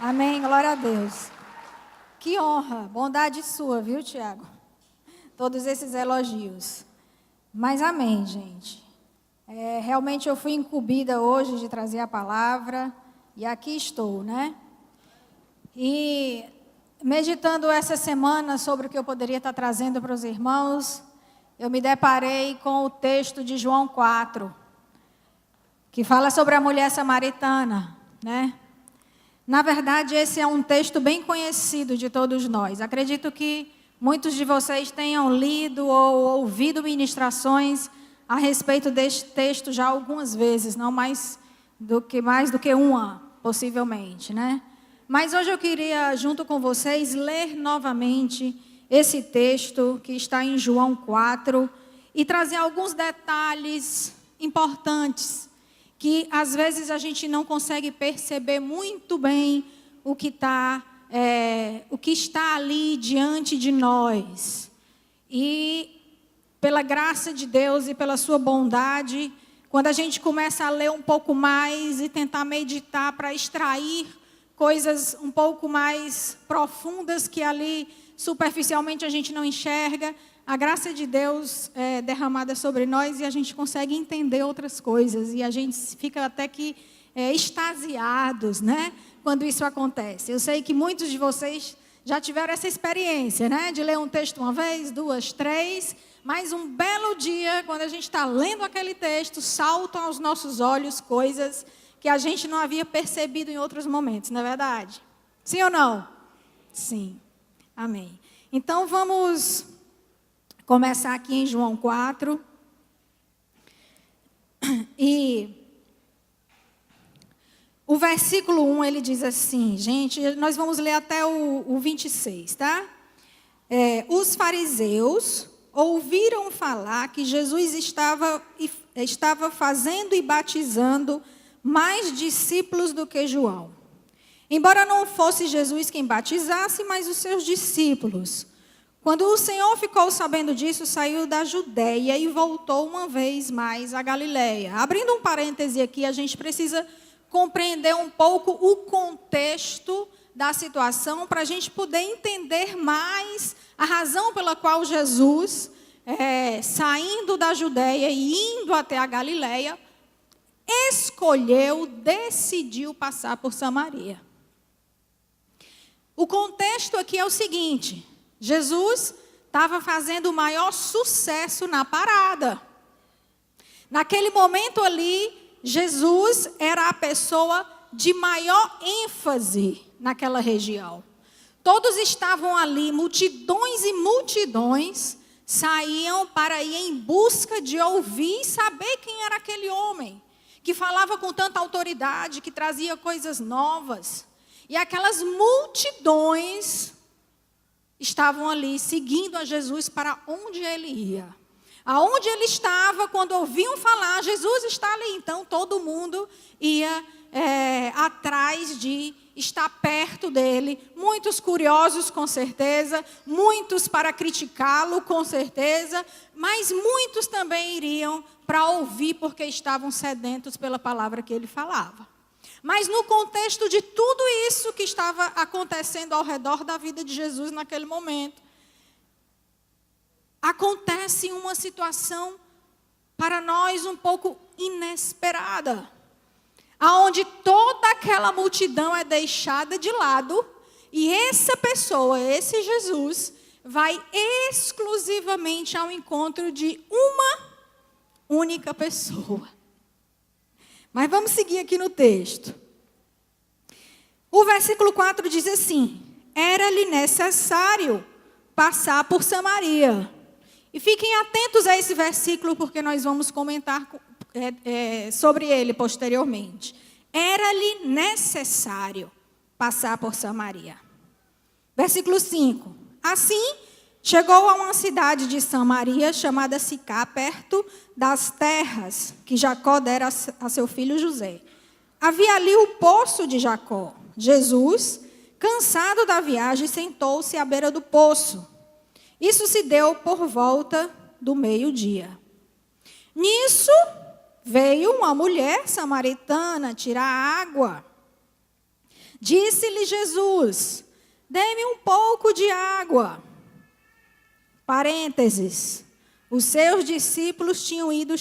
Amém, glória a Deus. Que honra, bondade sua, viu, Tiago? Todos esses elogios. Mas amém, gente. Realmente eu fui incumbida hoje de trazer a palavra e aqui estou, né? E meditando essa semana sobre o que eu poderia estar trazendo para os irmãos, eu me deparei com o texto de João 4, que fala sobre a mulher samaritana, né? Na verdade, esse é um texto bem conhecido de todos nós. Acredito que muitos de vocês tenham lido ou ouvido ministrações a respeito deste texto já algumas vezes, não mais do que uma, possivelmente, né? Mas hoje eu queria, junto com vocês, ler novamente esse texto que está em João 4 e trazer alguns detalhes importantes que às vezes a gente não consegue perceber muito bem o que está ali diante de nós. E pela graça de Deus e pela sua bondade, quando a gente começa a ler um pouco mais e tentar meditar para extrair coisas um pouco mais profundas que ali superficialmente a gente não enxerga, a graça de Deus é derramada sobre nós e a gente consegue entender outras coisas. E a gente fica até que extasiados, né? Quando isso acontece. Eu sei que muitos de vocês já tiveram essa experiência, né? De ler um texto uma vez, duas, três. Mas um belo dia, quando a gente está lendo aquele texto, saltam aos nossos olhos coisas que a gente não havia percebido em outros momentos, não é verdade? Sim ou não? Sim. Amém. Então vamos começar aqui em João 4. E o versículo 1, ele diz assim, gente, nós vamos ler até o 26, tá? Os fariseus ouviram falar que Jesus estava fazendo e batizando mais discípulos do que João. Embora não fosse Jesus quem batizasse, mas os seus discípulos. Quando o Senhor ficou sabendo disso, saiu da Judeia e voltou uma vez mais à Galileia. Abrindo um parêntese aqui, a gente precisa compreender um pouco o contexto da situação para a gente poder entender mais a razão pela qual Jesus, saindo da Judeia e indo até a Galileia, decidiu passar por Samaria. O contexto aqui é o seguinte: Jesus estava fazendo o maior sucesso na parada. Naquele momento ali, Jesus era a pessoa de maior ênfase naquela região. Todos estavam ali, multidões e multidões saíam para ir em busca de ouvir e saber quem era aquele homem, que falava com tanta autoridade, que trazia coisas novas. E aquelas multidões estavam ali seguindo a Jesus para onde ele ia. Aonde ele estava, quando ouviam falar, Jesus está ali. Então, todo mundo ia atrás de estar perto dele. Muitos curiosos, com certeza. Muitos para criticá-lo, com certeza. Mas muitos também iriam para ouvir, porque estavam sedentos pela palavra que ele falava. Mas no contexto de tudo isso que estava acontecendo ao redor da vida de Jesus naquele momento, acontece uma situação para nós um pouco inesperada, aonde toda aquela multidão é deixada de lado e essa pessoa, esse Jesus, vai exclusivamente ao encontro de uma única pessoa. Mas vamos seguir aqui no texto. O versículo 4 diz assim: era-lhe necessário passar por Samaria. E fiquem atentos a esse versículo, porque nós vamos comentar sobre ele posteriormente. Era-lhe necessário passar por Samaria. Versículo 5. Assim, chegou a uma cidade de Samaria, chamada Sicá, perto das terras que Jacó dera a seu filho José. Havia ali o poço de Jacó. Jesus, cansado da viagem, sentou-se à beira do poço. Isso se deu por volta do meio-dia. Nisso, veio uma mulher samaritana tirar água. Disse-lhe Jesus: dê-me um pouco de água. Parênteses. Os seus discípulos tinham ido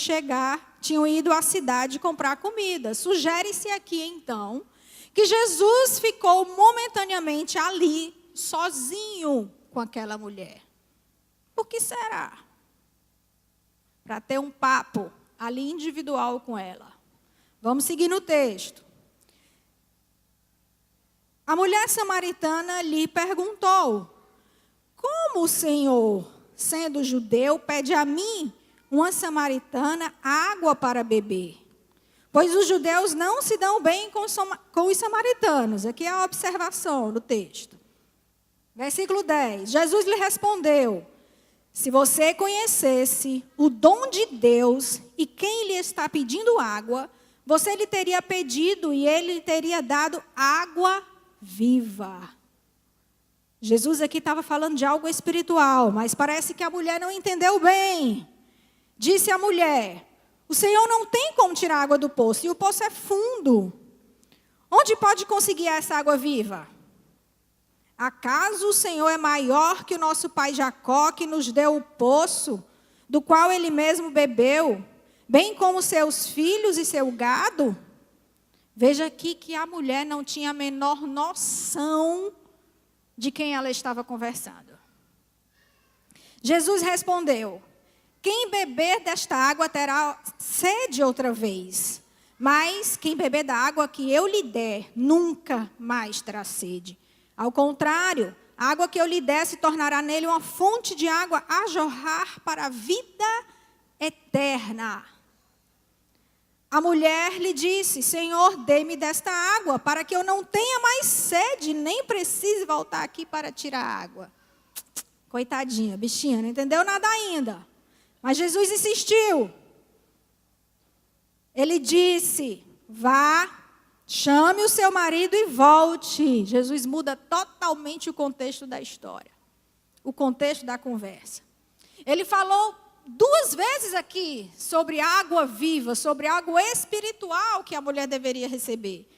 à cidade comprar comida. Sugere-se aqui, então, que Jesus ficou momentaneamente ali, sozinho com aquela mulher. Por que será? Para ter um papo ali individual com ela. Vamos seguir no texto. A mulher samaritana lhe perguntou: como o Senhor, sendo judeu, pede a mim, uma samaritana, água para beber? Pois os judeus não se dão bem com os samaritanos. Aqui é a observação do texto. Versículo 10. Jesus lhe respondeu: se você conhecesse o dom de Deus e quem lhe está pedindo água, você lhe teria pedido e ele lhe teria dado água viva. Jesus aqui estava falando de algo espiritual, mas parece que a mulher não entendeu bem. Disse a mulher: o Senhor não tem como tirar água do poço, e o poço é fundo. Onde pode conseguir essa água viva? Acaso o Senhor é maior que o nosso pai Jacó, que nos deu o poço, do qual ele mesmo bebeu, bem como seus filhos e seu gado? Veja aqui que a mulher não tinha a menor noção de quem ela estava conversando. Jesus respondeu: quem beber desta água terá sede outra vez, mas quem beber da água que eu lhe der, nunca mais terá sede. Ao contrário, a água que eu lhe der se tornará nele uma fonte de água a jorrar para a vida eterna. A mulher lhe disse: Senhor, dê-me desta água, para que eu não tenha mais sede, nem precise voltar aqui para tirar água. Coitadinha, bichinha, não entendeu nada ainda. Mas Jesus insistiu. Ele disse: vá, chame o seu marido e volte. Jesus muda totalmente o contexto da história, o contexto da conversa. Ele falou 2 vezes aqui sobre água viva, sobre água espiritual que a mulher deveria receber.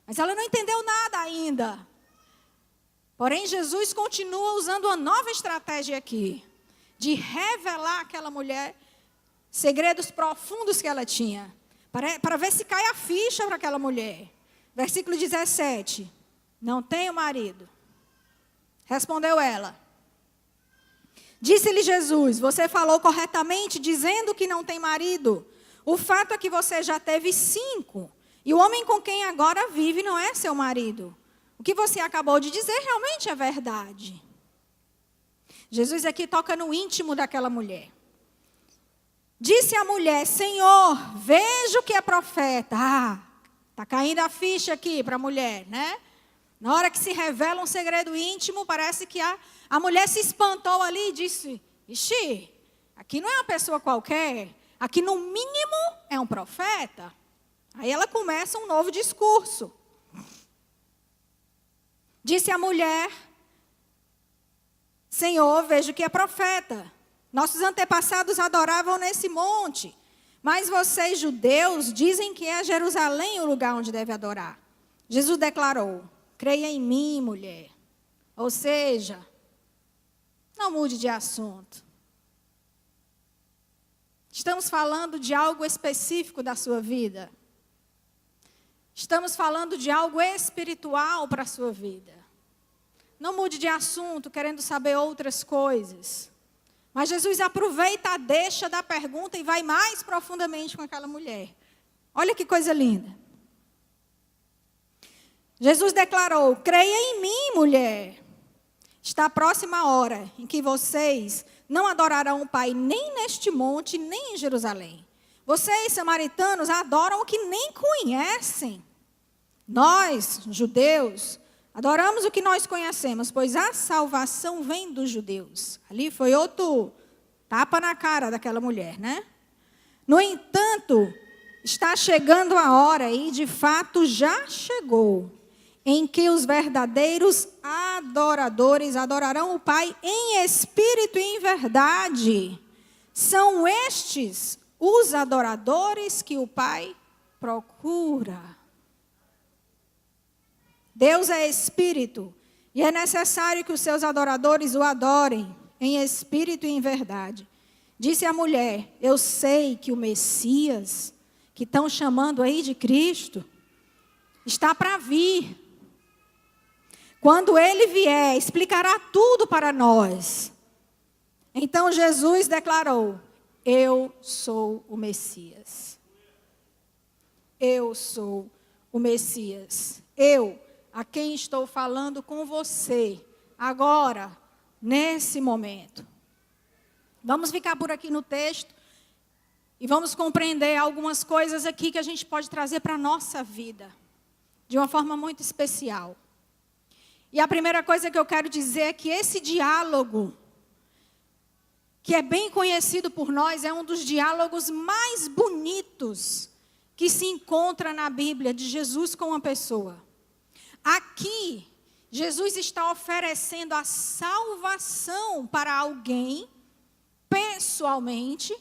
Mas ela não entendeu nada ainda. Porém, Jesus continua usando uma nova estratégia aqui, de revelar àquela mulher segredos profundos que ela tinha, para ver se cai a ficha para aquela mulher. Versículo 17. Não tenho marido. Respondeu ela. Disse-lhe Jesus: você falou corretamente dizendo que não tem marido. O fato é que você já teve 5. E o homem com quem agora vive não é seu marido. O que você acabou de dizer realmente é verdade. Jesus aqui toca no íntimo daquela mulher. Disse a mulher: Senhor, vejo que é profeta. Está caindo a ficha aqui para a mulher, né? Na hora que se revela um segredo íntimo, parece que a mulher se espantou ali e disse: ixi, aqui não é uma pessoa qualquer, aqui no mínimo é um profeta. Aí ela começa um novo discurso. Disse a mulher: Senhor, vejo que é profeta. Nossos antepassados adoravam nesse monte, mas vocês, judeus, dizem que é Jerusalém o lugar onde deve adorar. Jesus declarou: creia em mim, mulher. Ou seja, não mude de assunto. Estamos falando de algo específico da sua vida. Estamos falando de algo espiritual para a sua vida. Não mude de assunto querendo saber outras coisas. Mas Jesus aproveita a deixa da pergunta e vai mais profundamente com aquela mulher. Olha que coisa linda. Jesus declarou: creia em mim, mulher. Está próxima a hora em que vocês não adorarão o Pai nem neste monte, nem em Jerusalém. Vocês, samaritanos, adoram o que nem conhecem. Nós, judeus, adoramos o que nós conhecemos, pois a salvação vem dos judeus. Ali foi outro tapa na cara daquela mulher, né? No entanto, está chegando a hora, e de fato já chegou, em que os verdadeiros adoradores adorarão o Pai em espírito e em verdade. São estes os adoradores que o Pai procura. Deus é espírito, e é necessário que os seus adoradores o adorem em espírito e em verdade. Disse a mulher: eu sei que o Messias, que estão chamando aí de Cristo, está para vir. Quando ele vier, explicará tudo para nós. Então Jesus declarou: eu sou o Messias. Eu sou o Messias. Eu, a quem estou falando com você, agora, nesse momento. Vamos ficar por aqui no texto e vamos compreender algumas coisas aqui que a gente pode trazer para a nossa vida, de uma forma muito especial. E a primeira coisa que eu quero dizer é que esse diálogo, que é bem conhecido por nós, é um dos diálogos mais bonitos que se encontra na Bíblia, de Jesus com uma pessoa. Aqui, Jesus está oferecendo a salvação para alguém, pessoalmente,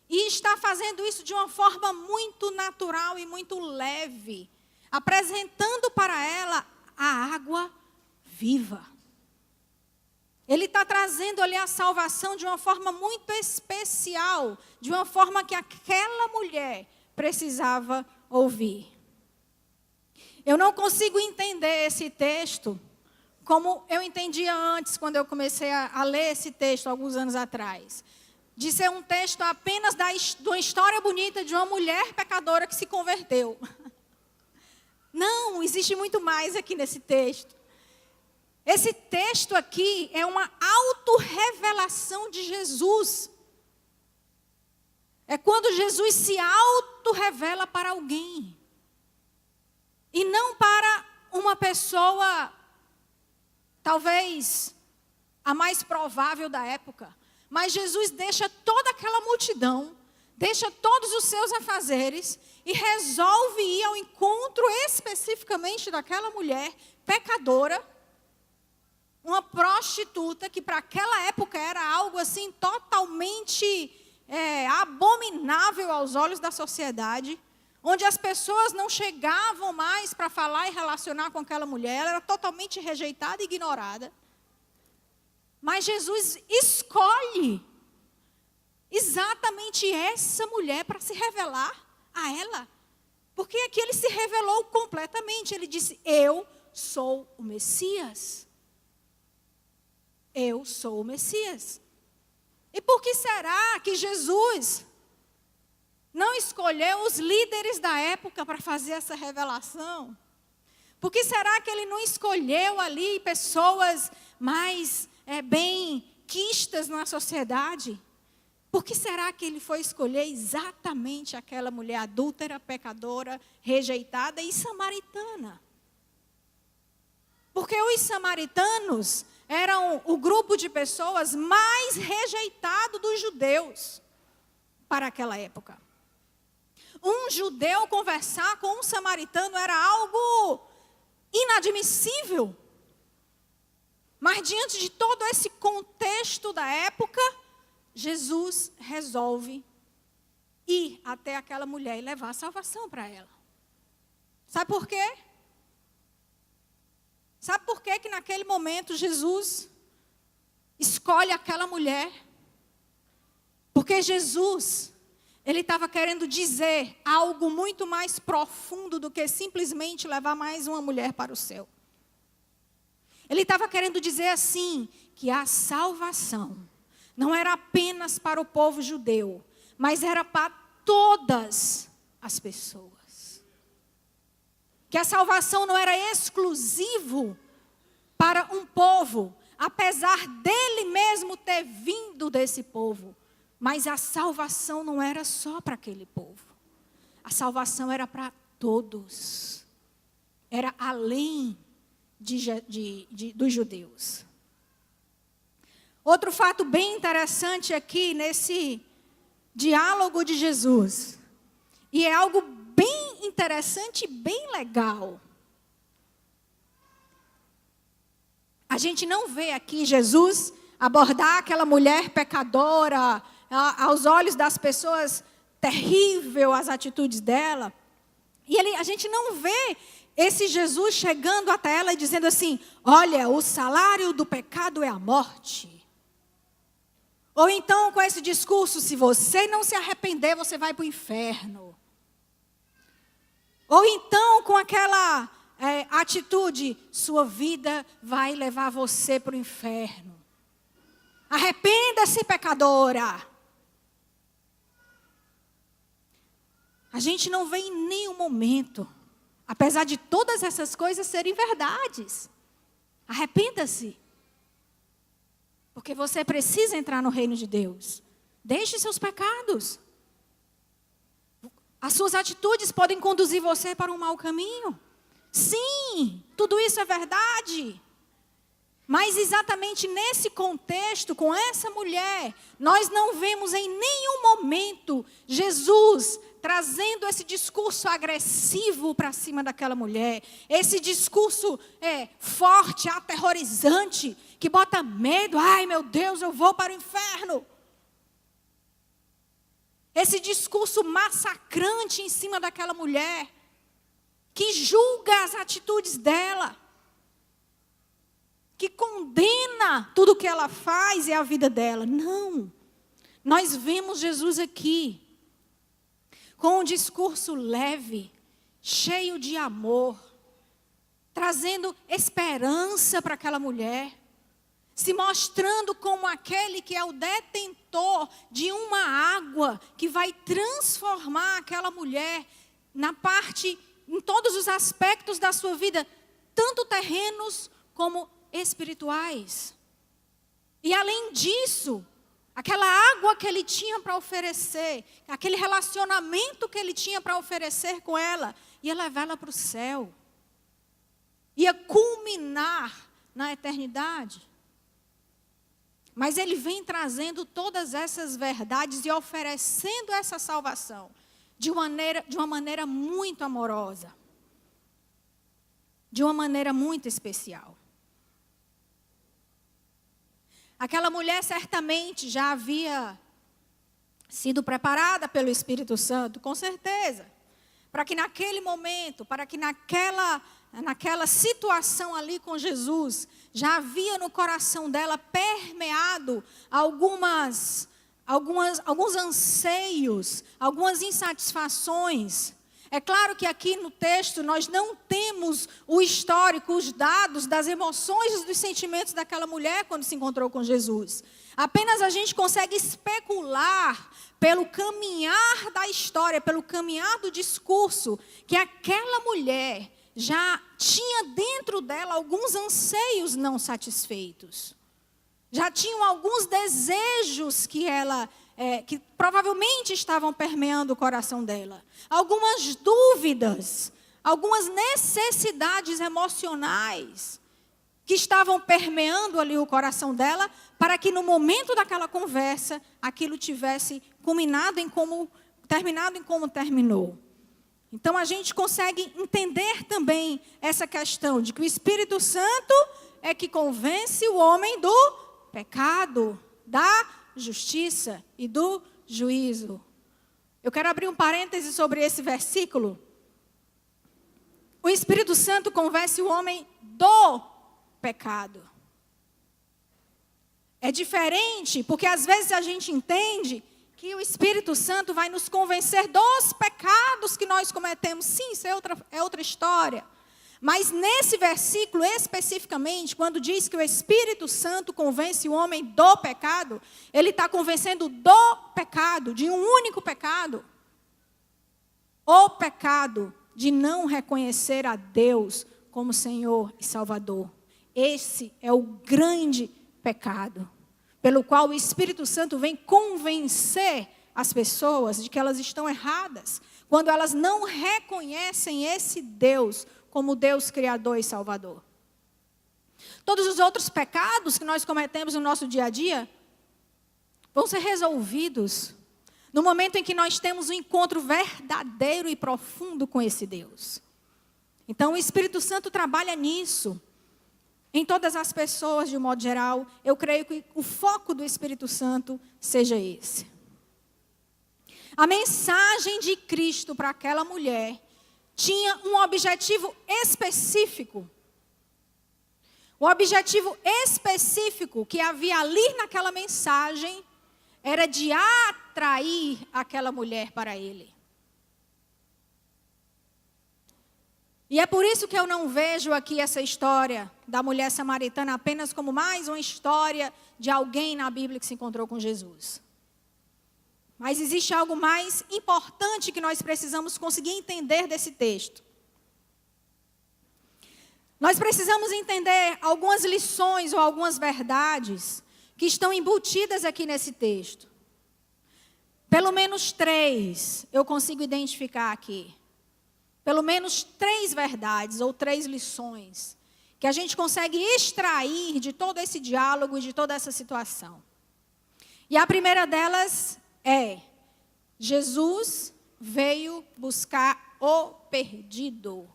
e está fazendo isso de uma forma muito natural e muito leve, apresentando para ela a água viva. Ele está trazendo ali a salvação de uma forma muito especial, de uma forma que aquela mulher precisava ouvir. Eu não consigo entender esse texto como eu entendia antes, quando eu comecei a ler esse texto, alguns anos atrás. De ser um texto apenas de uma história bonita de uma mulher pecadora que se converteu. Não, existe muito mais aqui nesse texto. Esse texto aqui é uma autorrevelação de Jesus. É quando Jesus se autorrevela para alguém. E não para uma pessoa, talvez a mais provável da época. Mas Jesus deixa toda aquela multidão, deixa todos os seus afazeres e resolve ir ao encontro especificamente daquela mulher pecadora, uma prostituta, que para aquela época era algo assim totalmente abominável aos olhos da sociedade, onde as pessoas não chegavam mais para falar e relacionar com aquela mulher, ela era totalmente rejeitada e ignorada. Mas Jesus escolhe exatamente essa mulher para se revelar a ela. Porque aqui ele se revelou completamente. Ele disse: eu sou o Messias. Eu sou o Messias. E por que será que Jesus não escolheu os líderes da época para fazer essa revelação? Por que será que ele não escolheu ali pessoas mais bem quistas na sociedade? Por que será que ele foi escolher exatamente aquela mulher adúltera, pecadora, rejeitada e samaritana? Porque os samaritanos eram o grupo de pessoas mais rejeitado dos judeus para aquela época. Um judeu conversar com um samaritano era algo inadmissível. Mas diante de todo esse contexto da época, Jesus resolve ir até aquela mulher e levar a salvação para ela. Sabe por quê? Sabe por quê que naquele momento Jesus escolhe aquela mulher? Porque Jesus, ele estava querendo dizer algo muito mais profundo do que simplesmente levar mais uma mulher para o céu. Ele estava querendo dizer assim, que a salvação não era apenas para o povo judeu, mas era para todas as pessoas. Que a salvação não era exclusivo para um povo, apesar dele mesmo ter vindo desse povo. Mas a salvação não era só para aquele povo. A salvação era para todos. Era além dos judeus. Outro fato bem interessante aqui nesse diálogo de Jesus, e é algo bem interessante e bem legal. A gente não vê aqui Jesus abordar aquela mulher pecadora, aos olhos das pessoas, terrível as atitudes dela. E a gente não vê esse Jesus chegando até ela e dizendo assim: olha, o salário do pecado é a morte. Ou então com esse discurso: se você não se arrepender, você vai para o inferno. Ou então com aquela atitude: sua vida vai levar você para o inferno. Arrependa-se, pecadora. A gente não vê em nenhum momento, apesar de todas essas coisas serem verdades, arrependa-se. Porque você precisa entrar no reino de Deus. Deixe seus pecados. As suas atitudes podem conduzir você para um mau caminho. Sim, tudo isso é verdade. Mas exatamente nesse contexto, com essa mulher, nós não vemos em nenhum momento Jesus trazendo esse discurso agressivo para cima daquela mulher. Esse discurso forte, aterrorizante, que bota medo. Ai, meu Deus, eu vou para o inferno. Esse discurso massacrante em cima daquela mulher, que julga as atitudes dela, que condena tudo o que ela faz e a vida dela. Não. Nós vemos Jesus aqui, com um discurso leve, cheio de amor, trazendo esperança para aquela mulher, se mostrando como aquele que é o detentor de uma água que vai transformar aquela mulher em todos os aspectos da sua vida, tanto terrenos como espirituais. E além disso, aquela água que ele tinha para oferecer, aquele relacionamento que ele tinha para oferecer com ela, ia levá-la para o céu. Ia culminar na eternidade. Mas ele vem trazendo todas essas verdades e oferecendo essa salvação de uma maneira muito amorosa. De uma maneira muito especial. Aquela mulher certamente já havia sido preparada pelo Espírito Santo, com certeza. Para que naquele momento, para que naquela situação ali com Jesus, já havia no coração dela permeado alguns anseios, algumas insatisfações. É claro que aqui no texto nós não temos o histórico, os dados das emoções e dos sentimentos daquela mulher quando se encontrou com Jesus. Apenas a gente consegue especular pelo caminhar da história, pelo caminhar do discurso, que aquela mulher já tinha dentro dela alguns anseios não satisfeitos. Já tinham alguns desejos que provavelmente estavam permeando o coração dela. Algumas dúvidas, algumas necessidades emocionais que estavam permeando ali o coração dela, para que no momento daquela conversa, aquilo tivesse terminado em como terminou. Então a gente consegue entender também essa questão de que o Espírito Santo é que convence o homem do pecado, da justiça e do juízo. Eu quero abrir um parêntese sobre esse versículo. O Espírito Santo convence o homem do pecado. É diferente, porque às vezes a gente entende que o Espírito Santo vai nos convencer dos pecados que nós cometemos. Sim, isso é outra história. Mas nesse versículo especificamente, quando diz que o Espírito Santo convence o homem do pecado, ele está convencendo do pecado, de um único pecado. O pecado de não reconhecer a Deus como Senhor e Salvador. Esse é o grande pecado, pelo qual o Espírito Santo vem convencer as pessoas de que elas estão erradas, quando elas não reconhecem esse Deus como Deus Criador e Salvador. Todos os outros pecados que nós cometemos no nosso dia a dia vão ser resolvidos no momento em que nós temos um encontro verdadeiro e profundo com esse Deus. Então o Espírito Santo trabalha nisso. Em todas as pessoas, de um modo geral, eu creio que o foco do Espírito Santo seja esse. A mensagem de Cristo para aquela mulher tinha um objetivo específico. O objetivo específico que havia ali naquela mensagem era de atrair aquela mulher para ele. E é por isso que eu não vejo aqui essa história da mulher samaritana apenas como mais uma história de alguém na Bíblia que se encontrou com Jesus. Mas existe algo mais importante que nós precisamos conseguir entender desse texto. Nós precisamos entender algumas lições ou algumas verdades que estão embutidas aqui nesse texto. Pelo menos 3 eu consigo identificar aqui. Pelo menos 3 verdades ou 3 lições que a gente consegue extrair de todo esse diálogo e de toda essa situação. E a primeira delas é: Jesus veio buscar o perdido.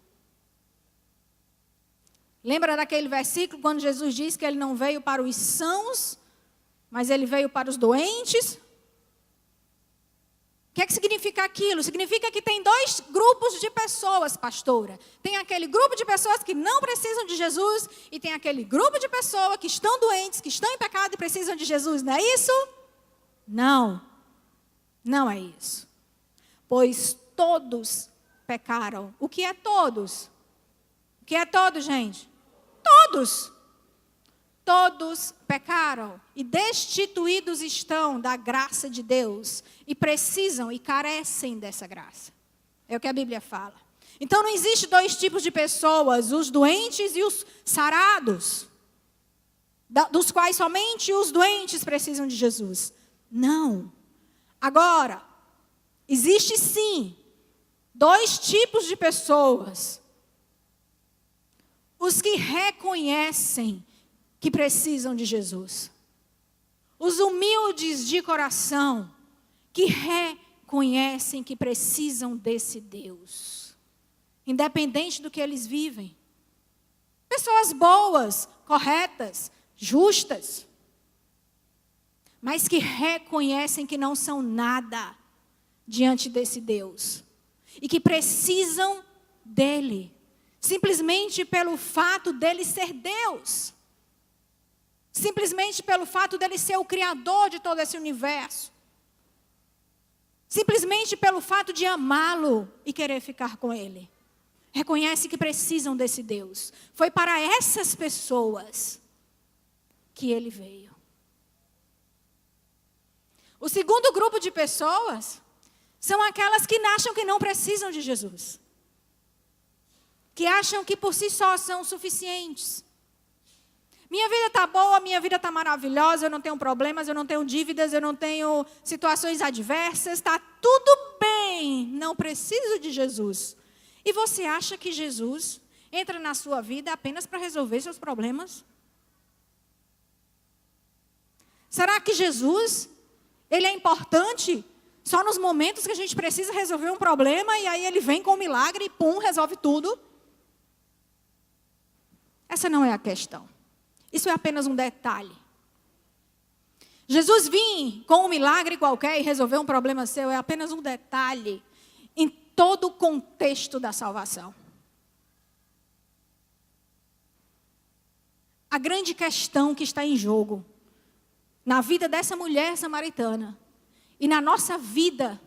Lembra daquele versículo quando Jesus diz que ele não veio para os sãos, mas ele veio para os doentes? O que é que significa aquilo? Significa que tem 2 grupos de pessoas, pastora. Tem aquele grupo de pessoas que não precisam de Jesus e tem aquele grupo de pessoas que estão doentes, que estão em pecado e precisam de Jesus. Não é isso? Não. Não é isso. Pois todos pecaram. O que é todos? O que é todos, gente? Todos. Todos pecaram e destituídos estão da graça de Deus e precisam e carecem dessa graça. É o que a Bíblia fala. Então não existe 2 tipos de pessoas, os doentes e os sarados, dos quais somente os doentes precisam de Jesus. Não. Agora, existe sim 2 tipos de pessoas. Os que reconhecem que precisam de Jesus. Os humildes de coração, que reconhecem que precisam desse Deus. Independente do que eles vivem. Pessoas boas, corretas, justas. Mas que reconhecem que não são nada diante desse Deus. E que precisam dele. Simplesmente pelo fato dele ser Deus. Simplesmente pelo fato dele ser o criador de todo esse universo. Simplesmente pelo fato de amá-lo e querer ficar com ele. Reconhece que precisam desse Deus. Foi para essas pessoas que ele veio. O segundo grupo de pessoas são aquelas que acham que não precisam de Jesus. Que acham que por si só são suficientes. Minha vida está boa, minha vida está maravilhosa, eu não tenho problemas, eu não tenho dívidas, eu não tenho situações adversas, está tudo bem, não preciso de Jesus. E você acha que Jesus entra na sua vida apenas para resolver seus problemas? Será que Jesus, ele é importante só nos momentos que a gente precisa resolver um problema e aí ele vem com um milagre e pum, resolve tudo? Essa não é a questão. Isso é apenas um detalhe. Jesus vir com um milagre qualquer e resolver um problema seu é apenas um detalhe em todo o contexto da salvação. A grande questão que está em jogo na vida dessa mulher samaritana e na nossa vida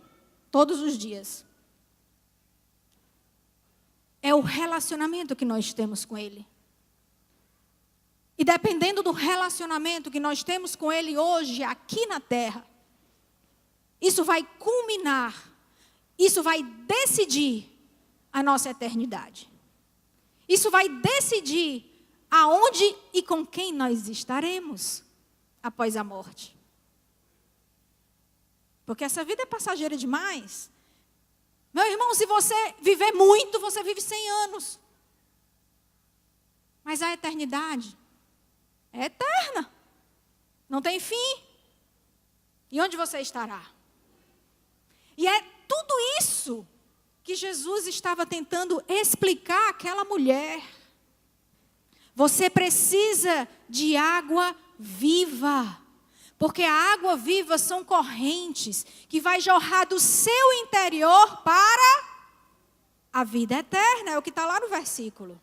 todos os dias é o relacionamento que nós temos com Ele. E dependendo do relacionamento que nós temos com Ele hoje, aqui na terra, isso vai culminar, isso vai decidir a nossa eternidade. Isso vai decidir aonde e com quem nós estaremos após a morte. Porque essa vida é passageira demais. Meu irmão, se você viver muito, você vive 100 anos. Mas a eternidade é eterna. Não tem fim. E onde você estará? E é tudo isso que Jesus estava tentando explicar àquela mulher. Você precisa de água viva. Porque a água viva são correntes que vai jorrar do seu interior para A vida eterna, é o que está lá no versículo.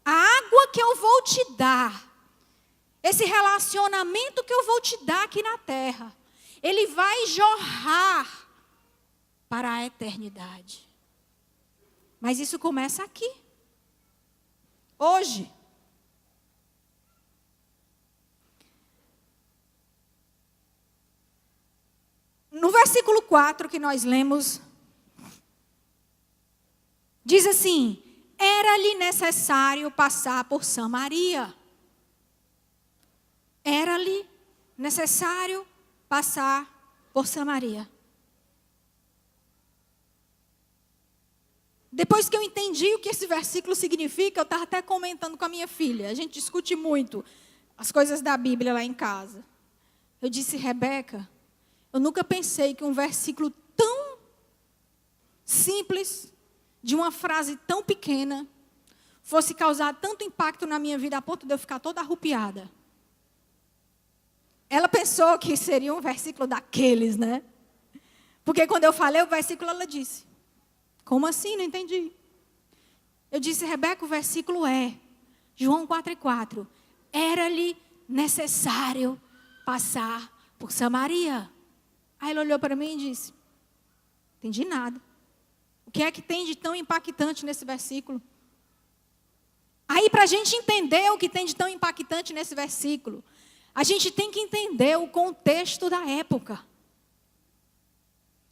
A água que eu vou te dar, esse relacionamento que eu vou te dar aqui na terra, ele vai jorrar para a eternidade. Mas isso começa aqui. Hoje. No versículo 4 que nós lemos, diz assim: era-lhe necessário passar por Samaria. Era-lhe necessário passar por Samaria. Depois que eu entendi o que esse versículo significa, eu estava até comentando com a minha filha. A gente discute muito as coisas da Bíblia lá em casa. Eu disse: Rebeca, eu nunca pensei que um versículo tão simples, de uma frase tão pequena, fosse causar tanto impacto na minha vida a ponto de eu ficar toda arrupiada. Ela pensou que seria um versículo daqueles, né? Porque quando eu falei o versículo, ela disse: como assim? Não entendi. Eu disse: Rebeca, o versículo é João 4:4. Era-lhe necessário passar por Samaria. Aí ela olhou para mim e disse: entendi nada. O que é que tem de tão impactante nesse versículo? Aí, para a gente entender o que tem de tão impactante nesse versículo, a gente tem que entender o contexto da época.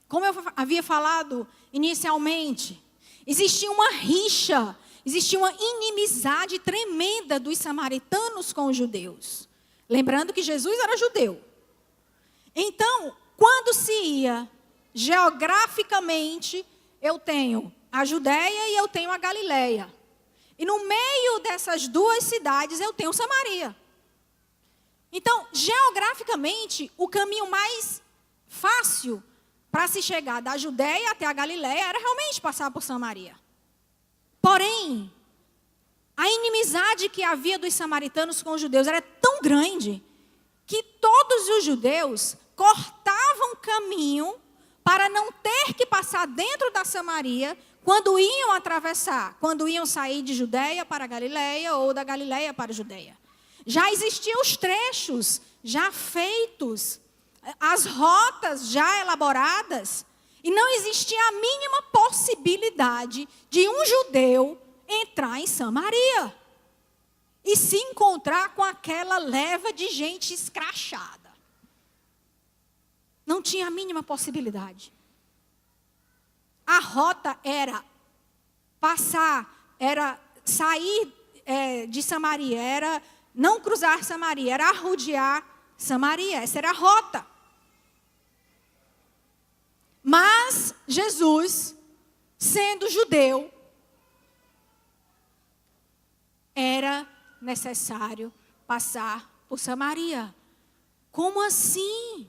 Como eu havia falado inicialmente, existia uma rixa, existia uma inimizade tremenda dos samaritanos com os judeus. Lembrando que Jesus era judeu. Então, quando se ia geograficamente, eu tenho a Judéia e eu tenho a Galileia. E no meio dessas duas cidades eu tenho Samaria. Então, geograficamente, o caminho mais fácil para se chegar da Judéia até a Galileia era realmente passar por Samaria. Porém, a inimizade que havia dos samaritanos com os judeus era tão grande que todos os judeus cortavam caminho para não ter que passar dentro da Samaria quando iam atravessar, quando iam sair de Judéia para a Galileia ou da Galileia para a Judéia. Já existiam os trechos já feitos, as rotas já elaboradas, e não existia a mínima possibilidade de um judeu entrar em Samaria e se encontrar com aquela leva de gente escrachada. Não tinha a mínima possibilidade. A rota era passar, era sair de Samaria, era não cruzar Samaria, era arrodear Samaria. Essa era a rota. Mas Jesus, sendo judeu, era necessário passar por Samaria. Como assim?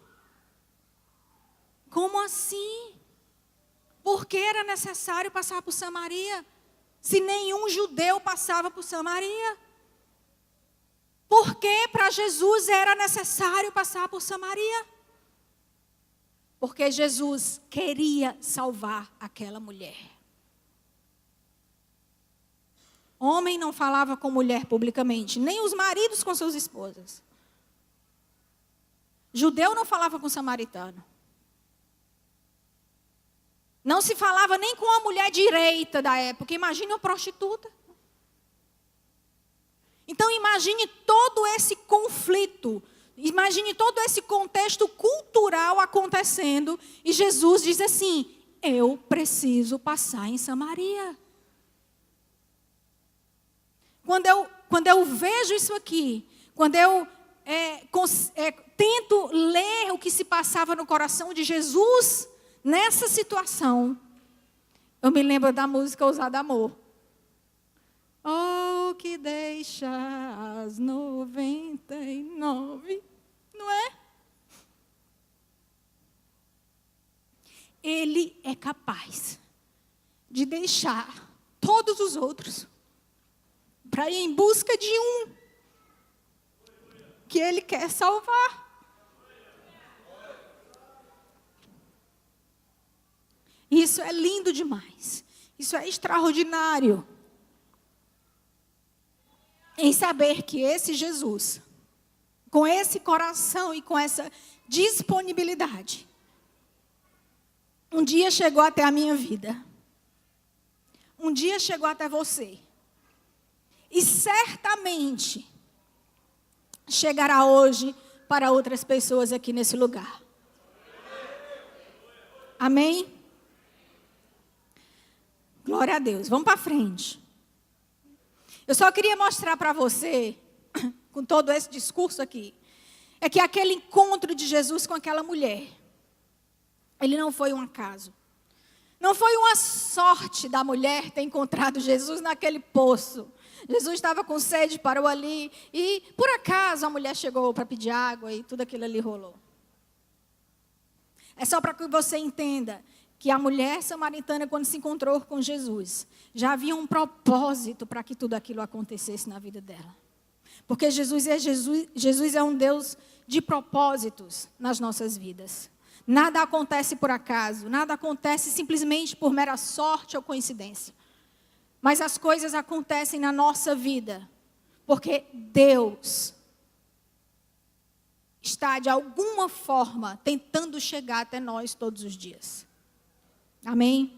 Como assim? Por que era necessário passar por Samaria? Se nenhum judeu passava por Samaria. Por que para Jesus era necessário passar por Samaria? Porque Jesus queria salvar aquela mulher. Homem não falava com mulher publicamente, nem os maridos com suas esposas. Judeu não falava com samaritano. Não se falava nem com a mulher direita da época. Imagine uma prostituta. Então imagine todo esse conflito. Imagine todo esse contexto cultural acontecendo. E Jesus diz assim: eu preciso passar em Samaria. Quando eu vejo isso aqui, quando eu tento ler o que se passava no coração de Jesus nessa situação, eu me lembro da música Ousado Amor. Oh, que deixa as 99, não é? Ele é capaz de deixar todos os outros para ir em busca de um que ele quer salvar. E isso é lindo demais. Isso é extraordinário. Em saber que esse Jesus, com esse coração e com essa disponibilidade, um dia chegou até a minha vida. Um dia chegou até você. E certamente chegará hoje para outras pessoas aqui nesse lugar. Amém? Glória a Deus. Vamos para frente. Eu só queria mostrar para você, com todo esse discurso aqui, é que aquele encontro de Jesus com aquela mulher, ele não foi um acaso. Não foi uma sorte da mulher ter encontrado Jesus naquele poço. Jesus estava com sede, parou ali e, por acaso, a mulher chegou para pedir água e tudo aquilo ali rolou. É só para que você entenda que a mulher samaritana, quando se encontrou com Jesus, já havia um propósito para que tudo aquilo acontecesse na vida dela. Porque Jesus é um Deus de propósitos nas nossas vidas. Nada acontece por acaso, nada acontece simplesmente por mera sorte ou coincidência. Mas as coisas acontecem na nossa vida, porque Deus está, de alguma forma, tentando chegar até nós todos os dias. Amém?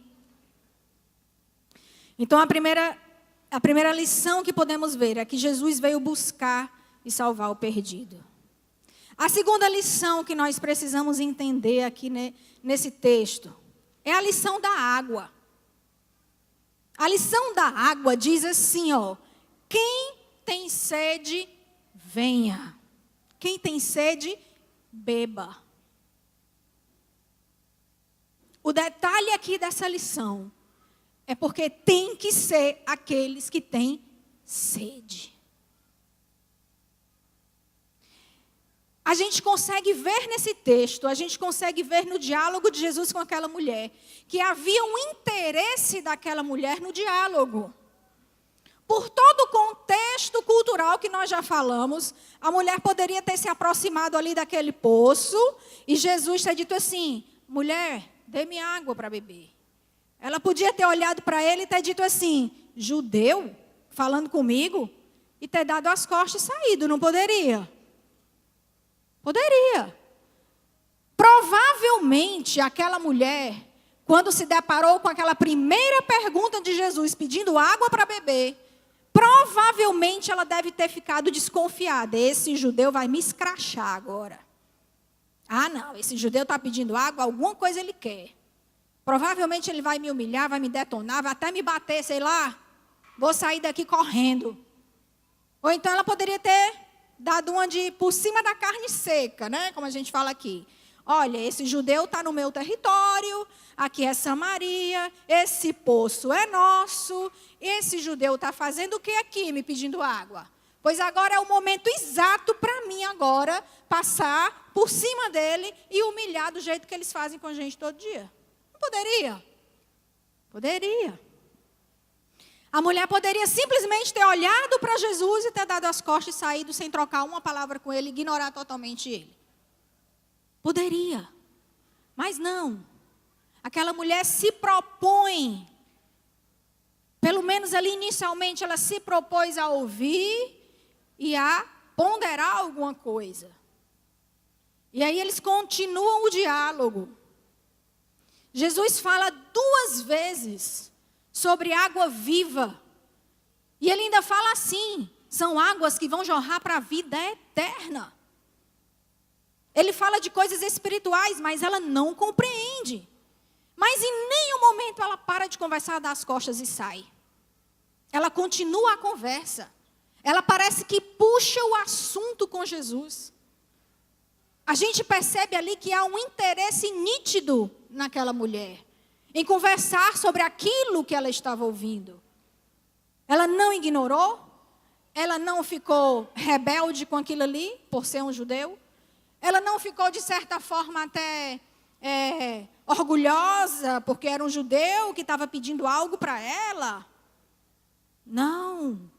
Então, a primeira lição que podemos ver é que Jesus veio buscar e salvar o perdido. A segunda lição que nós precisamos entender aqui nesse texto é a lição da água. A lição da água diz assim, ó: quem tem sede, venha. Quem tem sede, beba. O detalhe aqui dessa lição é porque tem que ser aqueles que têm sede. A gente consegue ver nesse texto, a gente consegue ver no diálogo de Jesus com aquela mulher, que havia um interesse daquela mulher no diálogo. Por todo o contexto cultural que nós já falamos, a mulher poderia ter se aproximado ali daquele poço e Jesus ter dito assim: mulher, dê-me água para beber. Ela podia ter olhado para ele e ter dito assim: judeu, falando comigo, e ter dado as costas e saído, não poderia? Poderia. Provavelmente aquela mulher, quando se deparou com aquela primeira pergunta de Jesus, pedindo água para beber, provavelmente ela deve ter ficado desconfiada. Esse judeu vai me escrachar agora. Ah, não, esse judeu está pedindo água, alguma coisa ele quer. Provavelmente ele vai me humilhar, vai me detonar, vai até me bater, sei lá. Vou sair daqui correndo. Ou então ela poderia ter dado uma de por cima da carne seca, né? Como a gente fala aqui. Olha, esse judeu está no meu território, aqui é Samaria, esse poço é nosso, esse judeu está fazendo o que aqui, me pedindo água? Pois agora é o momento exato para mim agora passar por cima dele e humilhar do jeito que eles fazem com a gente todo dia. Não poderia? Poderia. A mulher poderia simplesmente ter olhado para Jesus e ter dado as costas e saído sem trocar uma palavra com ele, ignorar totalmente ele. Poderia. Mas não. Aquela mulher se propõe, pelo menos ali inicialmente, ela se propôs a ouvir e a ponderar alguma coisa. E aí eles continuam o diálogo. Jesus fala 2 vezes sobre água viva. E ele ainda fala assim: são águas que vão jorrar para a vida eterna. Ele fala de coisas espirituais, mas ela não compreende. Mas em nenhum momento ela para de conversar, dá as costas e sai. Ela continua a conversa. Ela parece que puxa o assunto com Jesus. A gente percebe ali que há um interesse nítido naquela mulher, em conversar sobre aquilo que ela estava ouvindo. Ela não ignorou, ela não ficou rebelde com aquilo ali, por ser um judeu. Ela não ficou, de certa forma, até orgulhosa, porque era um judeu que estava pedindo algo para ela. Não.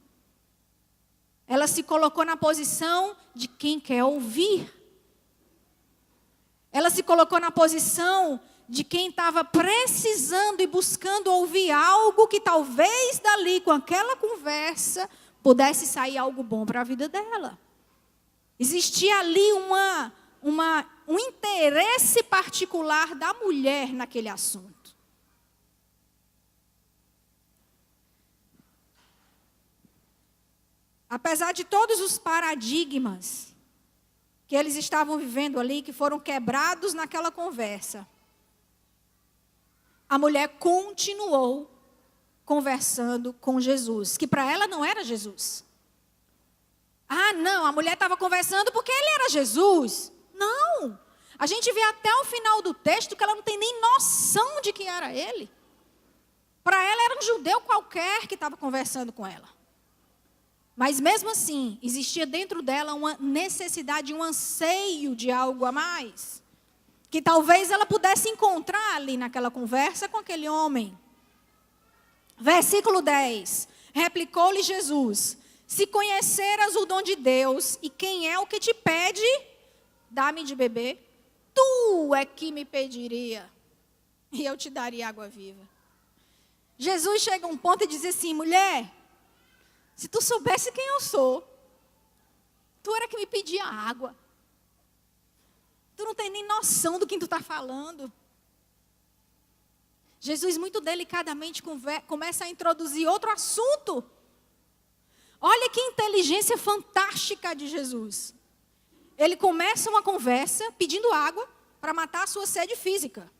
Ela se colocou na posição de quem quer ouvir. Ela se colocou na posição de quem estava precisando e buscando ouvir algo que talvez dali, com aquela conversa, pudesse sair algo bom para a vida dela. Existia ali um interesse particular da mulher naquele assunto. Apesar de todos os paradigmas que eles estavam vivendo ali, que foram quebrados naquela conversa, a mulher continuou conversando com Jesus, que para ela não era Jesus. Ah, não, a mulher estava conversando porque ele era Jesus. Não, a gente vê até o final do texto que ela não tem nem noção de quem era ele. Para ela era um judeu qualquer que estava conversando com ela. Mas mesmo assim, existia dentro dela uma necessidade, um anseio de algo a mais, que talvez ela pudesse encontrar ali naquela conversa com aquele homem. Versículo 10, replicou-lhe Jesus: se conheceras o dom de Deus, e quem é o que te pede, dá-me de beber, tu é que me pediria, e eu te daria água viva. Jesus chega a um ponto e diz assim: mulher, se tu soubesse quem eu sou, tu era que me pedia água. Tu não tem nem noção do que tu está falando. Jesus muito delicadamente começa a introduzir outro assunto. Olha que inteligência fantástica de Jesus. Ele começa uma conversa pedindo água para matar a sua sede física.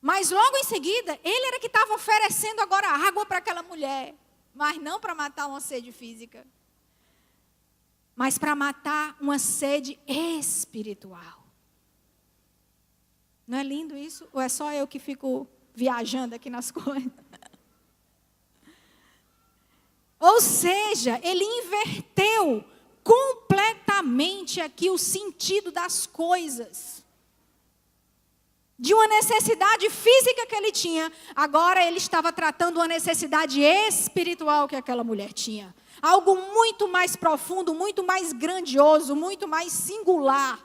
Mas logo em seguida, ele era que estava oferecendo agora água para aquela mulher. Mas não para matar uma sede física, mas para matar uma sede espiritual. Não é lindo isso? Ou é só eu que fico viajando aqui nas coisas? Ou seja, ele inverteu completamente aqui o sentido das coisas. De uma necessidade física que ele tinha, agora ele estava tratando uma necessidade espiritual que aquela mulher tinha. Algo muito mais profundo, muito mais grandioso, muito mais singular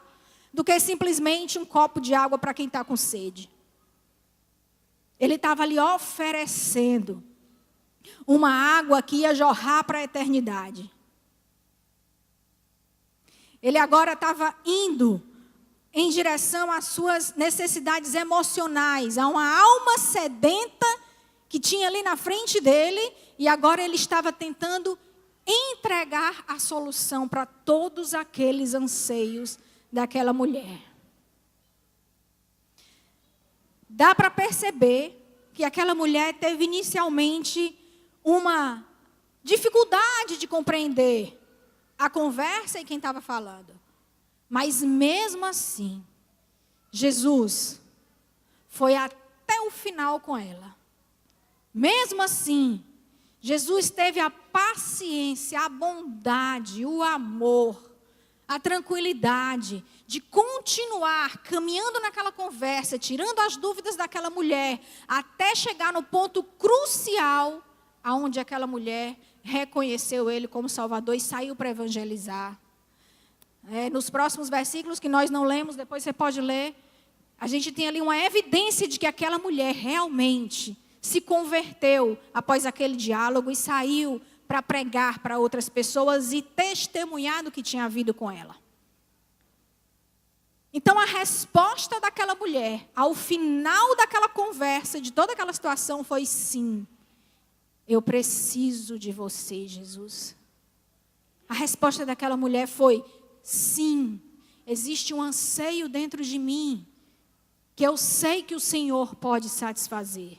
do que simplesmente um copo de água para quem está com sede. Ele estava ali oferecendo uma água que ia jorrar para a eternidade. Ele agora estava indo em direção às suas necessidades emocionais, a uma alma sedenta que tinha ali na frente dele, e agora ele estava tentando entregar a solução para todos aqueles anseios daquela mulher. Dá para perceber que aquela mulher teve inicialmente uma dificuldade de compreender a conversa e quem estava falando. Mas mesmo assim, Jesus foi até o final com ela. Mesmo assim, Jesus teve a paciência, a bondade, o amor, a tranquilidade de continuar caminhando naquela conversa, tirando as dúvidas daquela mulher, até chegar no ponto crucial, aonde aquela mulher reconheceu ele como Salvador e saiu para evangelizar. Nos próximos versículos que nós não lemos, depois você pode ler, a gente tem ali uma evidência de que aquela mulher realmente se converteu após aquele diálogo e saiu para pregar para outras pessoas e testemunhar do que tinha havido com ela. Então a resposta daquela mulher, ao final daquela conversa, de toda aquela situação, foi sim. Eu preciso de você, Jesus. A resposta daquela mulher foi: sim, existe um anseio dentro de mim, que eu sei que o Senhor pode satisfazer.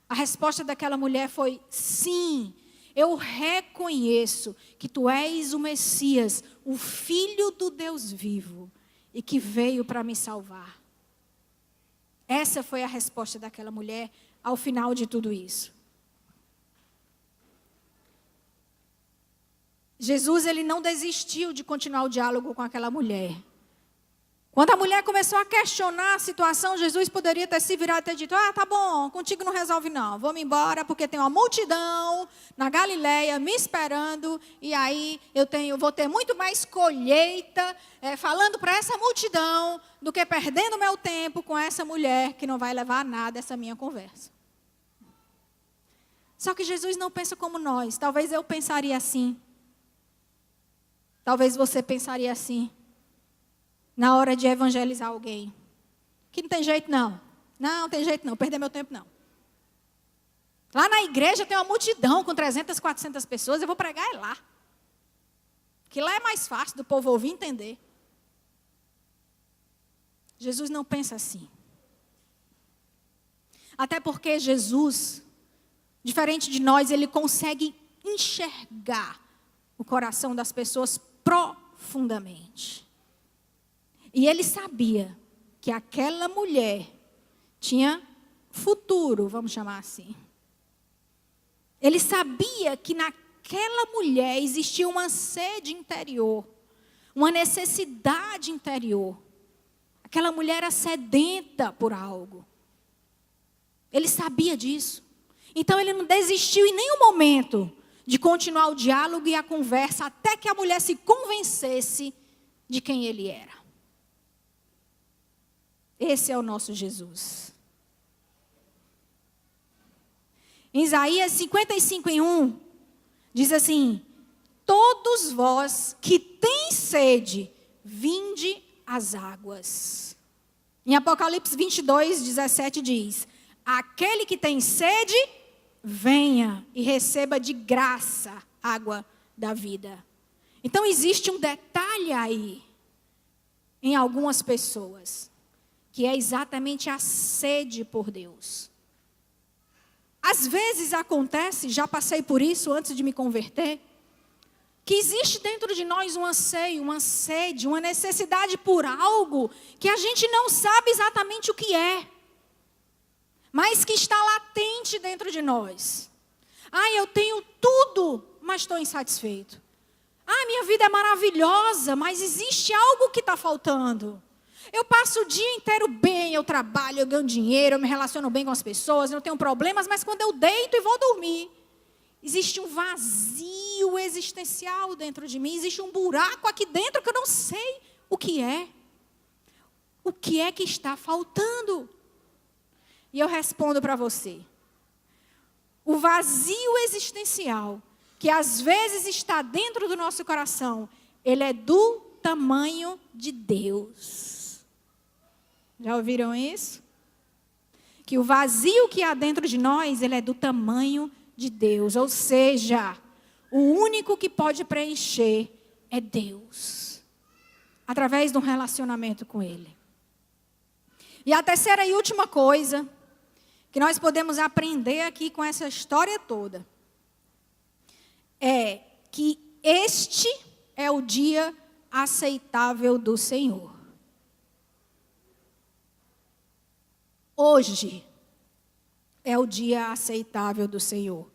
A resposta daquela mulher foi: sim, eu reconheço que tu és o Messias, o Filho do Deus vivo, e que veio para me salvar. Essa foi a resposta daquela mulher ao final de tudo isso. Jesus, ele não desistiu de continuar o diálogo com aquela mulher. Quando a mulher começou a questionar a situação, Jesus poderia ter se virado e ter dito: tá bom, contigo não resolve não. Vou-me embora porque tem uma multidão na Galileia me esperando. E aí vou ter muito mais colheita falando para essa multidão do que perdendo meu tempo com essa mulher que não vai levar a nada essa minha conversa. Só que Jesus não pensa como nós. Talvez eu pensaria assim. Talvez você pensaria assim. Na hora de evangelizar alguém. Que não tem jeito não. Não tem jeito não, perder meu tempo não. Lá na igreja tem uma multidão com 300, 400 pessoas, eu vou pregar lá. Que lá é mais fácil do povo ouvir e entender. Jesus não pensa assim. Até porque Jesus, diferente de nós, ele consegue enxergar o coração das pessoas profundamente. E ele sabia que aquela mulher tinha futuro, vamos chamar assim. Ele sabia que naquela mulher existia uma sede interior, uma necessidade interior. Aquela mulher era sedenta por algo. Ele sabia disso. Então ele não desistiu em nenhum momento de continuar o diálogo e a conversa até que a mulher se convencesse de quem ele era. Esse é o nosso Jesus. Em Isaías 55:1, diz assim: todos vós que têm sede, vinde às águas. Em Apocalipse 22:17 diz: aquele que tem sede, venha e receba de graça água da vida. Então existe um detalhe aí, em algumas pessoas, que é exatamente a sede por Deus. Às vezes acontece, já passei por isso antes de me converter, que existe dentro de nós um anseio, uma sede, uma necessidade por algo que a gente não sabe exatamente o que é, mas que está latente dentro de nós. Eu tenho tudo, mas estou insatisfeito. Minha vida é maravilhosa, mas existe algo que está faltando. Eu passo o dia inteiro bem, eu trabalho, eu ganho dinheiro, eu me relaciono bem com as pessoas, eu não tenho problemas, mas quando eu deito e vou dormir, existe um vazio existencial dentro de mim, existe um buraco aqui dentro que eu não sei o que é. O que é que está faltando? E eu respondo para você. O vazio existencial, que às vezes está dentro do nosso coração, ele é do tamanho de Deus. Já ouviram isso? Que o vazio que há dentro de nós, ele é do tamanho de Deus. Ou seja, o único que pode preencher é Deus. Através de um relacionamento com Ele. E a terceira e última coisa que nós podemos aprender aqui com essa história toda é que este é o dia aceitável do Senhor. Hoje é o dia aceitável do Senhor.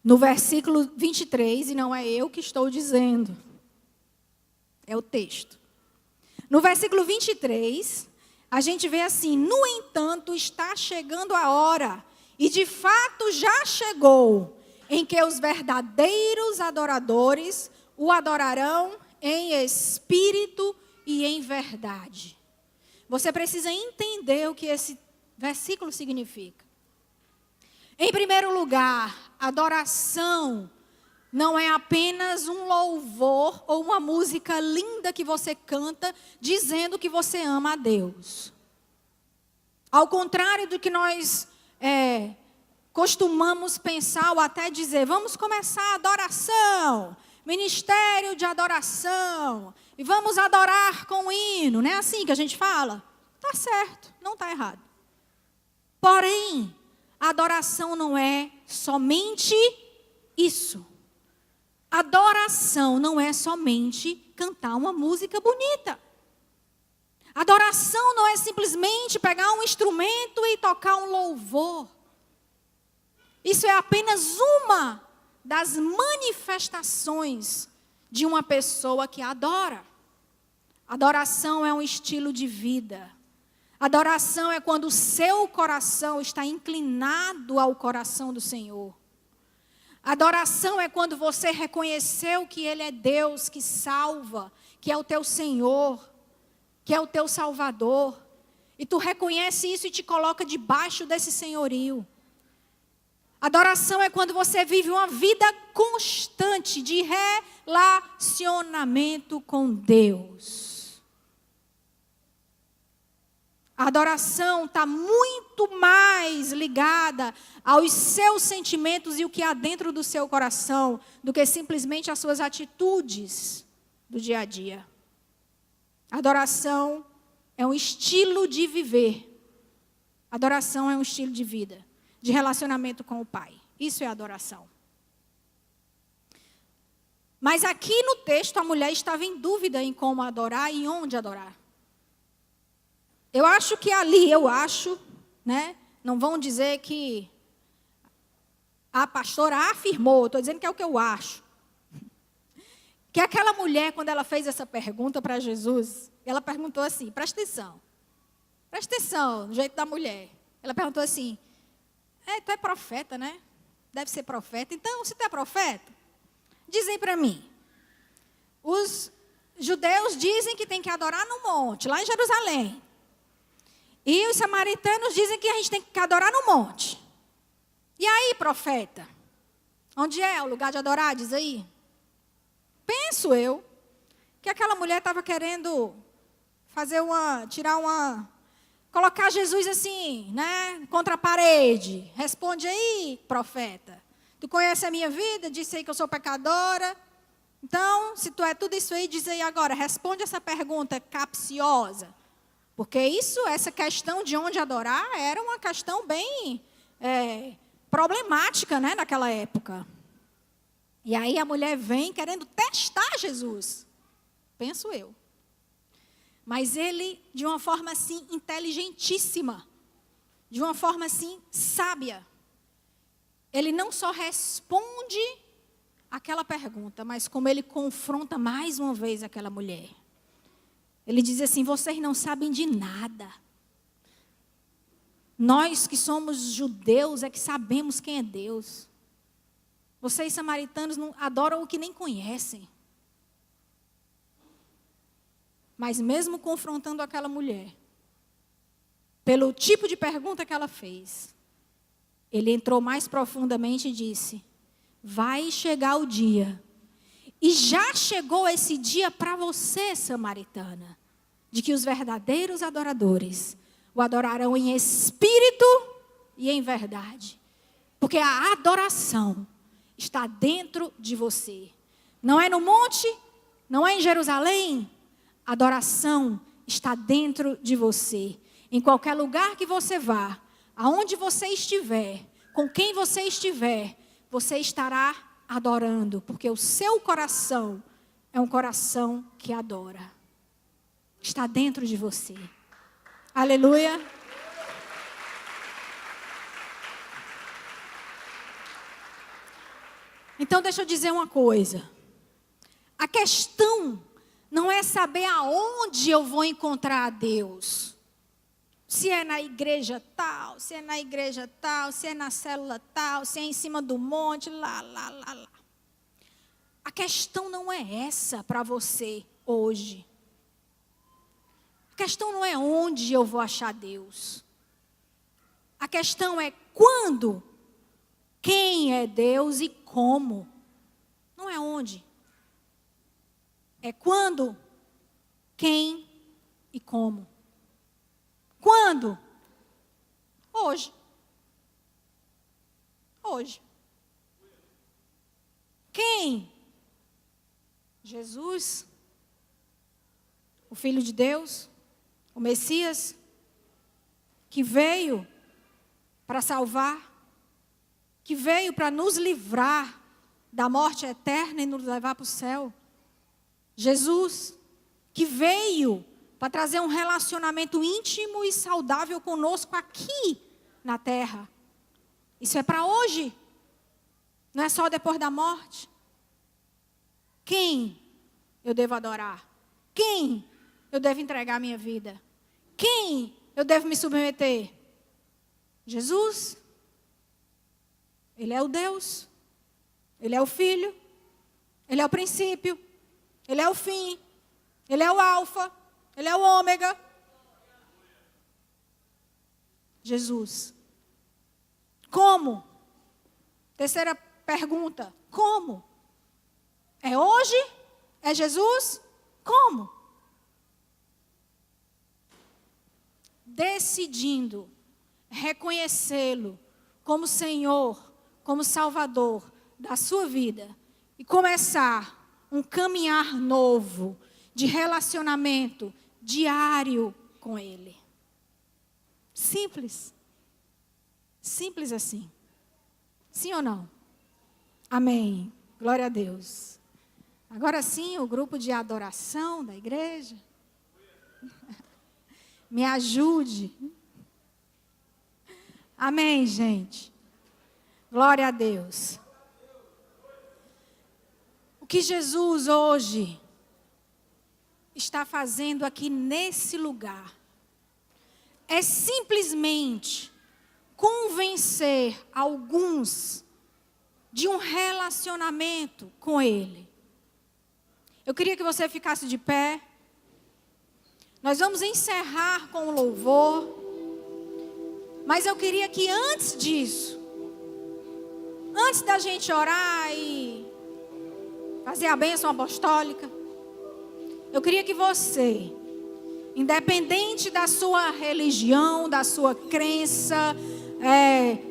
No versículo 23, e não é eu que estou dizendo, é o texto. No versículo 23, a gente vê assim: no entanto, está chegando a hora, e de fato já chegou, em que os verdadeiros adoradores o adorarão em espírito e em verdade. Você precisa entender o que esse versículo significa. Em primeiro lugar, adoração não é apenas um louvor ou uma música linda que você canta dizendo que você ama a Deus. Ao contrário do que nós costumamos pensar ou até dizer, vamos começar a adoração, ministério de adoração, e vamos adorar com o hino, não é assim que a gente fala? Está certo, não está errado. Porém, a adoração não é somente isso. Adoração não é somente cantar uma música bonita. Adoração não é simplesmente pegar um instrumento e tocar um louvor. Isso é apenas uma das manifestações de uma pessoa que adora. Adoração é um estilo de vida. Adoração é quando o seu coração está inclinado ao coração do Senhor. Adoração é quando você reconheceu que Ele é Deus que salva, que é o teu Senhor, que é o teu Salvador. E tu reconhece isso e te coloca debaixo desse senhorio. Adoração é quando você vive uma vida constante de relacionamento com Deus. A adoração está muito mais ligada aos seus sentimentos e o que há dentro do seu coração do que simplesmente as suas atitudes do dia a dia. Adoração é um estilo de viver. Adoração é um estilo de vida, de relacionamento com o Pai. Isso é adoração. Mas aqui no texto a mulher estava em dúvida em como adorar e onde adorar. Eu acho que ali, né? Não vão dizer que a pastora afirmou, estou dizendo que é o que eu acho. Que aquela mulher, quando ela fez essa pergunta para Jesus, ela perguntou assim, presta atenção, no jeito da mulher. Ela perguntou assim, tu é profeta, né? Deve ser profeta. Então, se tu é profeta, diz aí para mim. Os judeus dizem que tem que adorar no monte, lá em Jerusalém. E os samaritanos dizem que a gente tem que adorar no monte. E aí, profeta? Onde é o lugar de adorar? Diz aí. Penso eu que aquela mulher estava querendo colocar Jesus assim, né, contra a parede. Responde aí, profeta. Tu conhece a minha vida? Disse aí que eu sou pecadora. Então, se tu é tudo isso aí, diz aí agora. Responde essa pergunta capciosa. Porque essa questão de onde adorar era uma questão bem problemática, né, naquela época. E aí a mulher vem querendo testar Jesus. Penso eu. Mas ele, de uma forma assim, inteligentíssima, de uma forma assim, sábia, ele não só responde aquela pergunta, mas como ele confronta mais uma vez aquela mulher. Ele diz assim, vocês não sabem de nada. Nós que somos judeus é que sabemos quem é Deus. Vocês samaritanos não adoram o que nem conhecem. Mas mesmo confrontando aquela mulher, pelo tipo de pergunta que ela fez, ele entrou mais profundamente e disse, vai chegar o dia, e já chegou esse dia para você, samaritana, de que os verdadeiros adoradores o adorarão em espírito e em verdade. Porque a adoração está dentro de você. Não é no monte, não é em Jerusalém. A adoração está dentro de você. Em qualquer lugar que você vá, aonde você estiver, com quem você estiver, você estará adorando. Porque o seu coração é um coração que adora. Está dentro de você. Aleluia. Então deixa eu dizer uma coisa. A questão não é saber aonde eu vou encontrar a Deus. Se é na igreja tal, se é na igreja tal, se é na célula tal, se é em cima do monte, lá. A questão não é essa para você hoje. A questão não é onde eu vou achar Deus. A questão é quando, quem é Deus e como. Não é onde. É quando, quem e como. Quando? Hoje. Hoje. Quem? Jesus, o Filho de Deus, o Messias, que veio para salvar, que veio para nos livrar da morte eterna e nos levar para o céu. Jesus, que veio para trazer um relacionamento íntimo e saudável conosco aqui na terra. Isso é para hoje. Não é só depois da morte. Quem eu devo adorar? Quem eu devo entregar a minha vida? Quem eu devo me submeter? Jesus. Ele é o Deus. Ele é o Filho. Ele é o princípio. Ele é o fim. Ele é o alfa. Ele é o ômega. Jesus. Como? Terceira pergunta. Como? É hoje? É Jesus? Como? Decidindo reconhecê-lo como Senhor, como Salvador da sua vida e começar um caminhar novo de relacionamento diário com Ele. Simples. Simples assim. Sim ou não? Amém. Glória a Deus. Agora sim, o grupo de adoração da igreja. Me ajude. Amém, gente. Glória a Deus. O que Jesus hoje está fazendo aqui nesse lugar é simplesmente convencer alguns de um relacionamento com Ele. Eu queria que você ficasse de pé. Nós vamos encerrar com o louvor. Mas eu queria que antes disso, antes da gente orar e fazer a bênção apostólica, eu queria que você, independente da sua religião, da sua crença,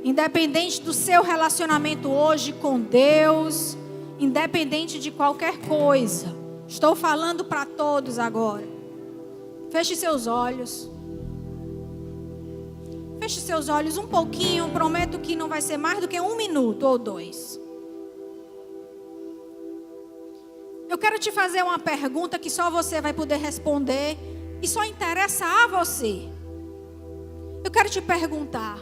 independente do seu relacionamento hoje com Deus, independente de qualquer coisa, estou falando para todos agora. Feche seus olhos. Feche seus olhos um pouquinho, prometo que não vai ser mais do que 1 minuto ou 2. Eu quero te fazer uma pergunta que só você vai poder responder e só interessa a você. Eu quero te perguntar: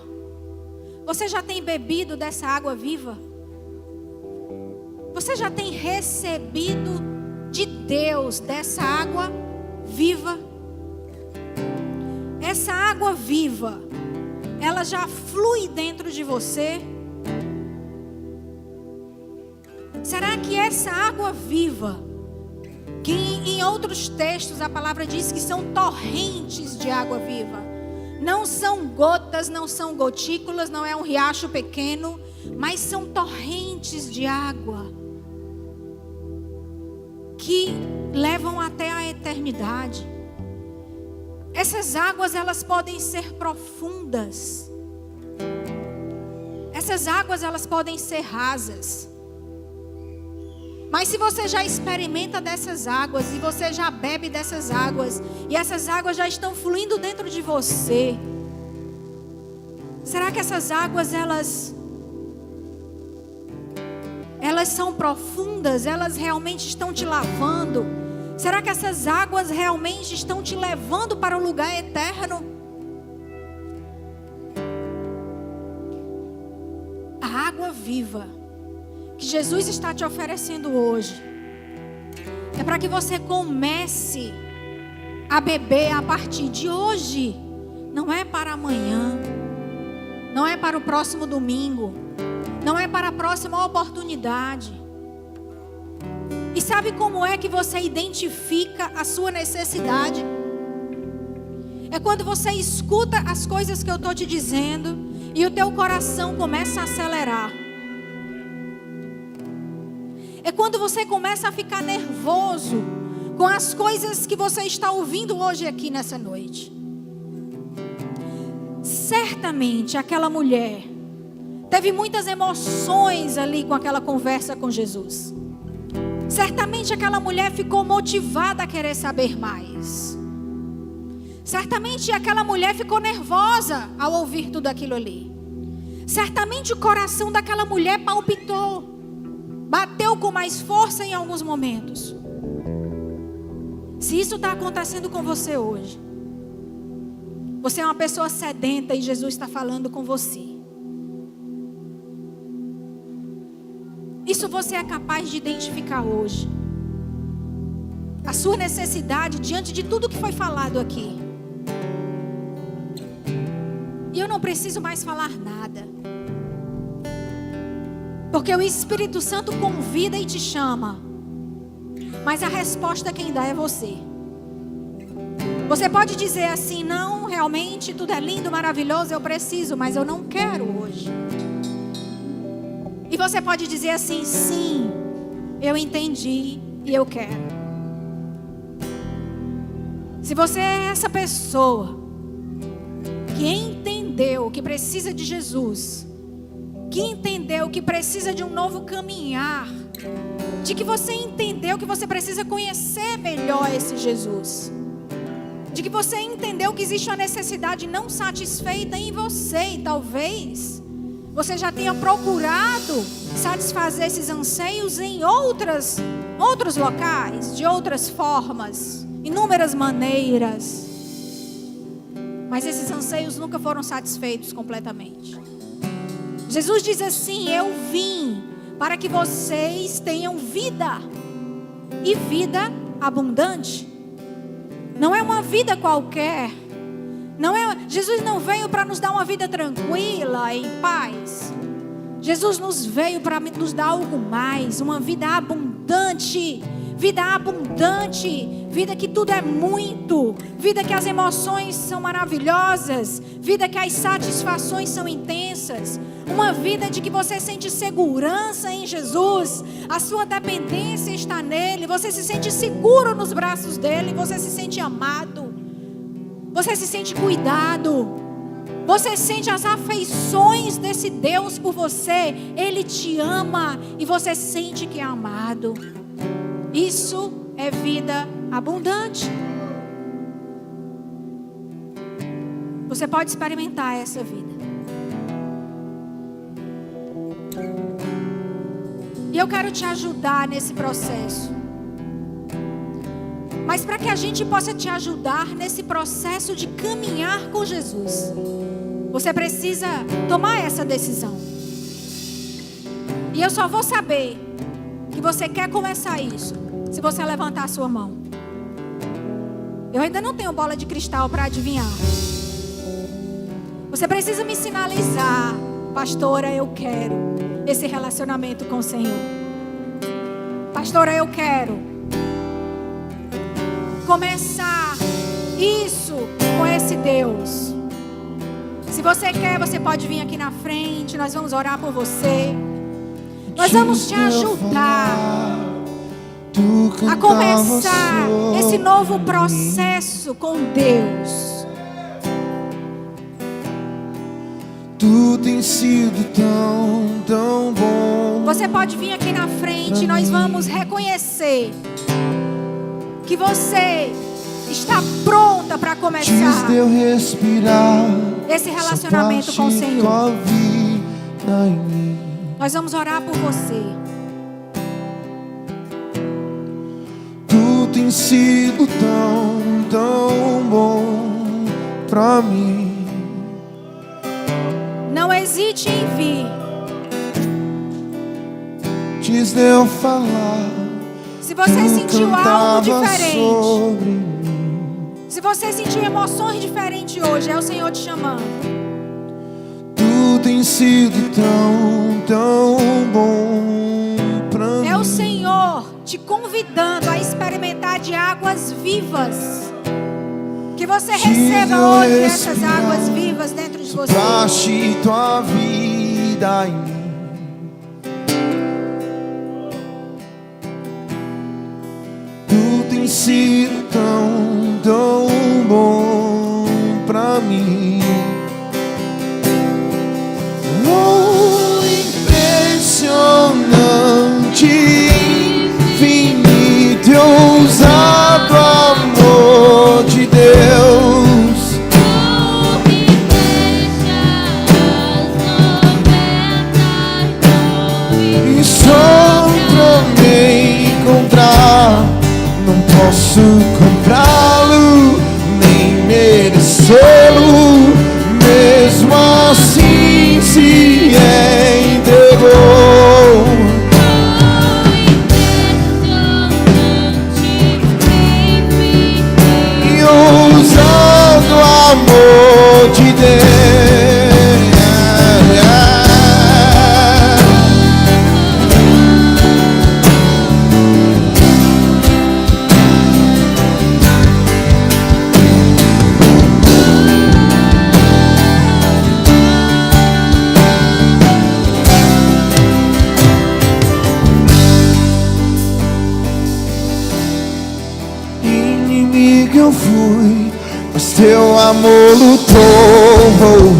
você já tem bebido dessa água viva? Você já tem recebido de Deus dessa água viva? Essa água viva, ela já flui dentro de você? Será que essa água viva, que em outros textos a palavra diz que são torrentes de água viva, não são gotas, não são gotículas, não é um riacho pequeno, mas são torrentes de água que levam até a eternidade. Essas águas, elas podem ser profundas. Essas águas, elas podem ser rasas. Mas se você já experimenta dessas águas, e você já bebe dessas águas, e essas águas já estão fluindo dentro de você, será que essas águas, elas são profundas? Elas realmente estão te lavando? Será que essas águas realmente estão te levando para o lugar eterno? A água viva que Jesus está te oferecendo hoje é para que você comece a beber a partir de hoje. Não é para amanhã, não é para o próximo domingo, não é para a próxima oportunidade. E sabe como é que você identifica a sua necessidade? É quando você escuta as coisas que eu estou te dizendo e o teu coração começa a acelerar. É quando você começa a ficar nervoso com as coisas que você está ouvindo hoje aqui nessa noite. Certamente aquela mulher teve muitas emoções ali com aquela conversa com Jesus. Certamente aquela mulher ficou motivada a querer saber mais. Certamente aquela mulher ficou nervosa ao ouvir tudo aquilo ali. Certamente o coração daquela mulher palpitou, bateu com mais força em alguns momentos. Se isso está acontecendo com você hoje, você é uma pessoa sedenta e Jesus está falando com você. Isso você é capaz de identificar hoje. a sua necessidade diante de tudo que foi falado aqui. E eu não preciso mais falar nada, porque o Espírito Santo convida e te chama, mas a resposta quem dá é você. Você pode dizer assim: não, realmente tudo é lindo, maravilhoso, eu preciso, mas eu não quero hoje. E você pode dizer assim: sim, eu entendi e eu quero. Se você é essa pessoa que entendeu que precisa de Jesus, que entendeu que precisa de um novo caminhar, de que você entendeu que você precisa conhecer melhor esse Jesus, de que você entendeu que existe uma necessidade não satisfeita em você, e talvez você já tenha procurado satisfazer esses anseios em outros locais, de outras formas, inúmeras maneiras, mas esses anseios nunca foram satisfeitos completamente. Jesus diz assim: eu vim para que vocês tenham vida, e vida abundante. Não é uma vida qualquer. Jesus não veio para nos dar uma vida tranquila, em paz. Jesus nos veio para nos dar algo mais, uma vida abundante. Vida abundante, vida que tudo é muito, vida que as emoções são maravilhosas, vida que as satisfações são intensas, uma vida de que você sente segurança em Jesus, a sua dependência está nele, você se sente seguro nos braços dele, você se sente amado, você se sente cuidado, você sente as afeições desse Deus por você, ele te ama e você sente que é amado. Isso é vida abundante. Você pode experimentar essa vida. E eu quero te ajudar nesse processo. Mas para que a gente possa te ajudar nesse processo de caminhar com Jesus, você precisa tomar essa decisão. E eu só vou saber que você quer começar isso se você levantar a sua mão. Eu ainda não tenho bola de cristal para adivinhar. Você precisa me sinalizar: pastora, eu quero esse relacionamento com o Senhor. Pastora, eu quero começar isso com esse Deus. Se você quer, você pode vir aqui na frente. Nós vamos orar por você. Nós vamos te ajudar a começar esse novo processo com Deus. Tu tem sido tão bom. Você pode vir aqui na frente. Nós vamos reconhecer que você está pronta para começar esse relacionamento com o Senhor. Nós vamos orar por você. Tu tem sido tão bom pra mim. Não hesite em vir. Diz de eu falar. Se você sentiu algo diferente, sobre... se você sentiu emoções diferentes hoje, é o Senhor te chamando. Tu tem sido tão bom pra mim. É o Senhor te convidando a experimentar de águas vivas. Que você receba hoje essas águas vivas dentro de você. Sopraste tua vida em mim. Tu tens sido tão bom pra mim. Oh, impressionante, infinito e ousado amor de Deus. E só pra me encontrar, não posso comprá-lo, nem merecê-lo. Mesmo assim se entregou. amor lutou por mim.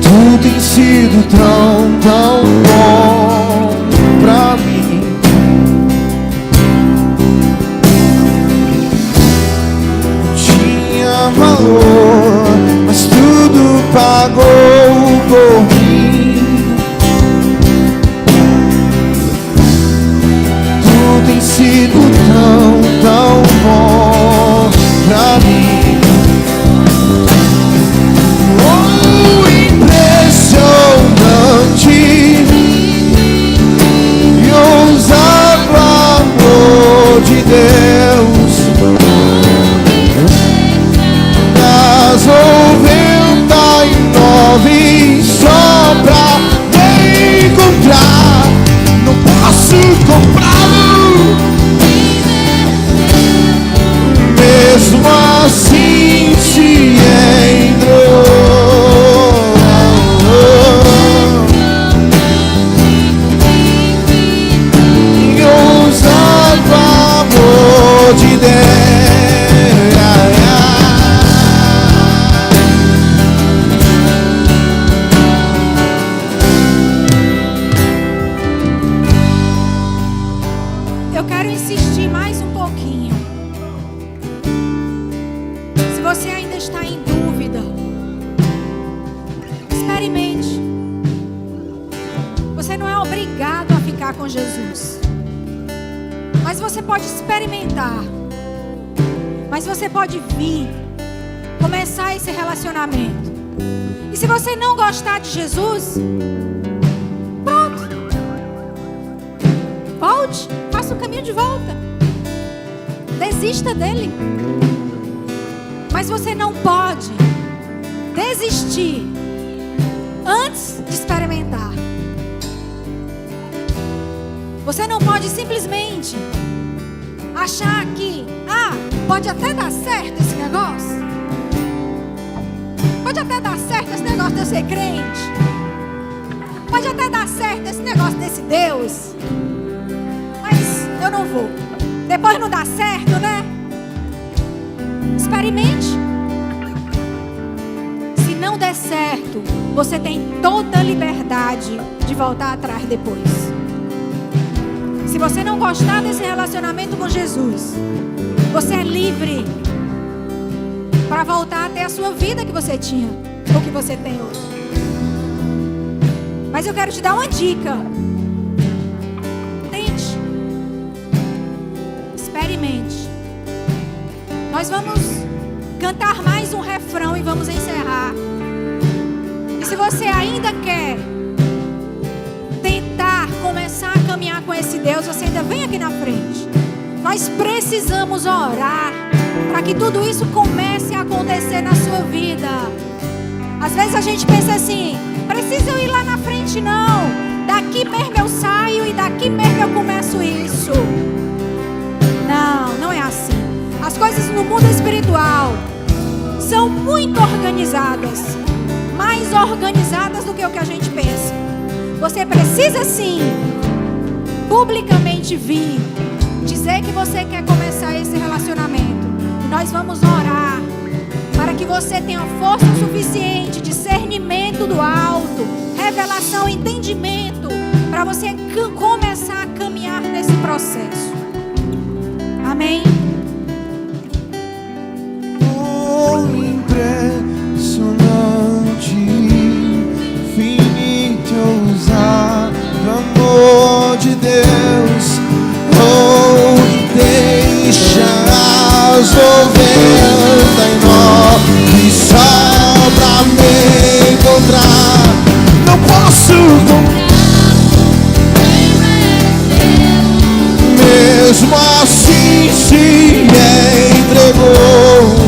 Tu tem sido tão, tão bom pra mim. Tinha valor, mas tudo pagou por mim. Tu tem sido tão, tão bom pra mim. Oh, impressionante e ousado amor de Deus. Das 99 só pra me encontrar, não posso comprá-lo. Mesmo assim se entrou. E ousado amor de Deus. Eu quero insistir mais um pouquinho. Se você ainda está em dúvida, experimente. Você não é obrigado a ficar com Jesus, mas você pode experimentar. Mas você pode vir, começar esse relacionamento. E se você não gostar de Jesus, pronto, volte, faça o caminho de volta. Desista dele. Mas você não pode desistir antes de experimentar. Você não pode simplesmente achar que, pode até dar certo esse negócio. Pode até dar certo esse negócio de eu ser crente. Pode até dar certo esse negócio desse Deus. Mas eu não vou. Depois não dá certo, né? Experimente. Se não der certo, você tem toda a liberdade de voltar atrás depois. Se você não gostar desse relacionamento com Jesus, você é livre para voltar a ter a sua vida que você tinha, ou que você tem hoje. Mas eu quero te dar uma dica. Tente. Experimente. Nós vamos cantar mais um refrão e vamos encerrar. E se você ainda quer tentar começar a caminhar com esse Deus, você ainda vem aqui na frente. Nós precisamos orar para que tudo isso comece a acontecer na sua vida. Às vezes a gente pensa assim: preciso eu ir lá na frente? Não. Daqui mesmo eu saio e daqui mesmo eu começo isso. Não, não é assim. As coisas no mundo espiritual são muito organizadas, mais organizadas do que o que a gente pensa. Você precisa sim publicamente vir dizer que você quer começar esse relacionamento. E nós vamos orar para que você tenha força suficiente, discernimento do alto, revelação, entendimento, para você começar a caminhar nesse processo. Amém? Impressionante, infinito, ousado amor de Deus. Oh, deixa as 99 só pra me encontrar. Não posso mesmo assim se entregou.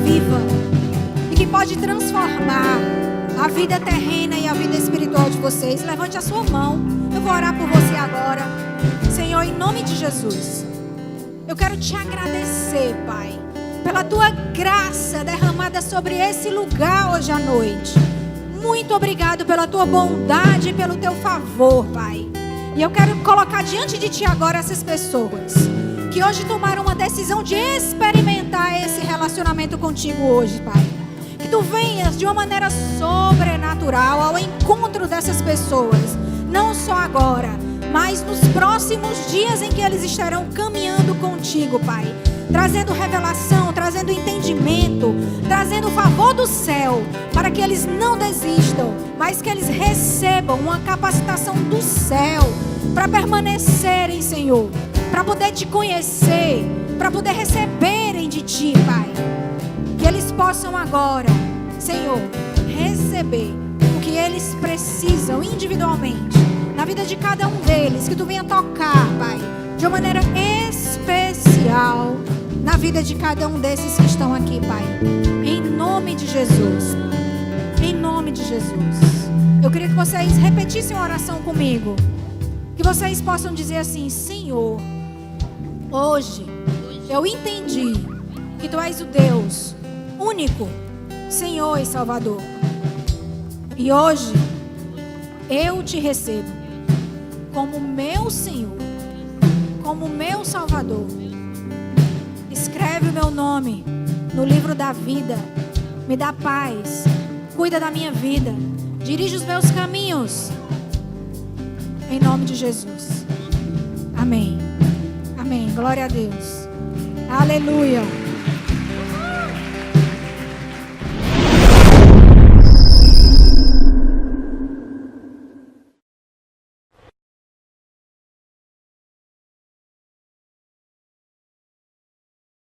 Viva e que pode transformar a vida terrena e a vida espiritual de vocês. Levante a sua mão. Eu vou orar por você agora. Senhor, em nome de Jesus, eu quero te agradecer, Pai, pela tua graça derramada sobre esse lugar hoje à noite. Muito obrigado pela tua bondade e pelo teu favor, Pai. E eu quero colocar diante de ti agora essas pessoas que hoje tomaram uma decisão de experimentar esse relacionamento contigo hoje, Pai. Que tu venhas de uma maneira sobrenatural ao encontro dessas pessoas. Não só agora, mas nos próximos dias em que eles estarão caminhando contigo, Pai. Trazendo revelação, trazendo entendimento, trazendo o favor do céu, para que eles não desistam, mas que eles recebam uma capacitação do céu, para permanecerem, Senhor, para poder te conhecer, para poder receberem de ti, Pai. Que eles possam agora, Senhor, receber o que eles precisam individualmente, na vida de cada um deles, que tu venha tocar, Pai, de uma maneira especial, na vida de cada um desses que estão aqui, Pai. Em nome de Jesus. Em nome de Jesus. Eu queria que vocês repetissem a oração comigo. Que vocês possam dizer assim: Senhor, hoje eu entendi que tu és o Deus único, Senhor e Salvador. E hoje eu te recebo como meu Senhor, como meu Salvador. Escreve o meu nome no livro da vida. Me dá paz. Cuida da minha vida. Dirige os meus caminhos. Em nome de Jesus. Amém. Amém. Glória a Deus. Aleluia.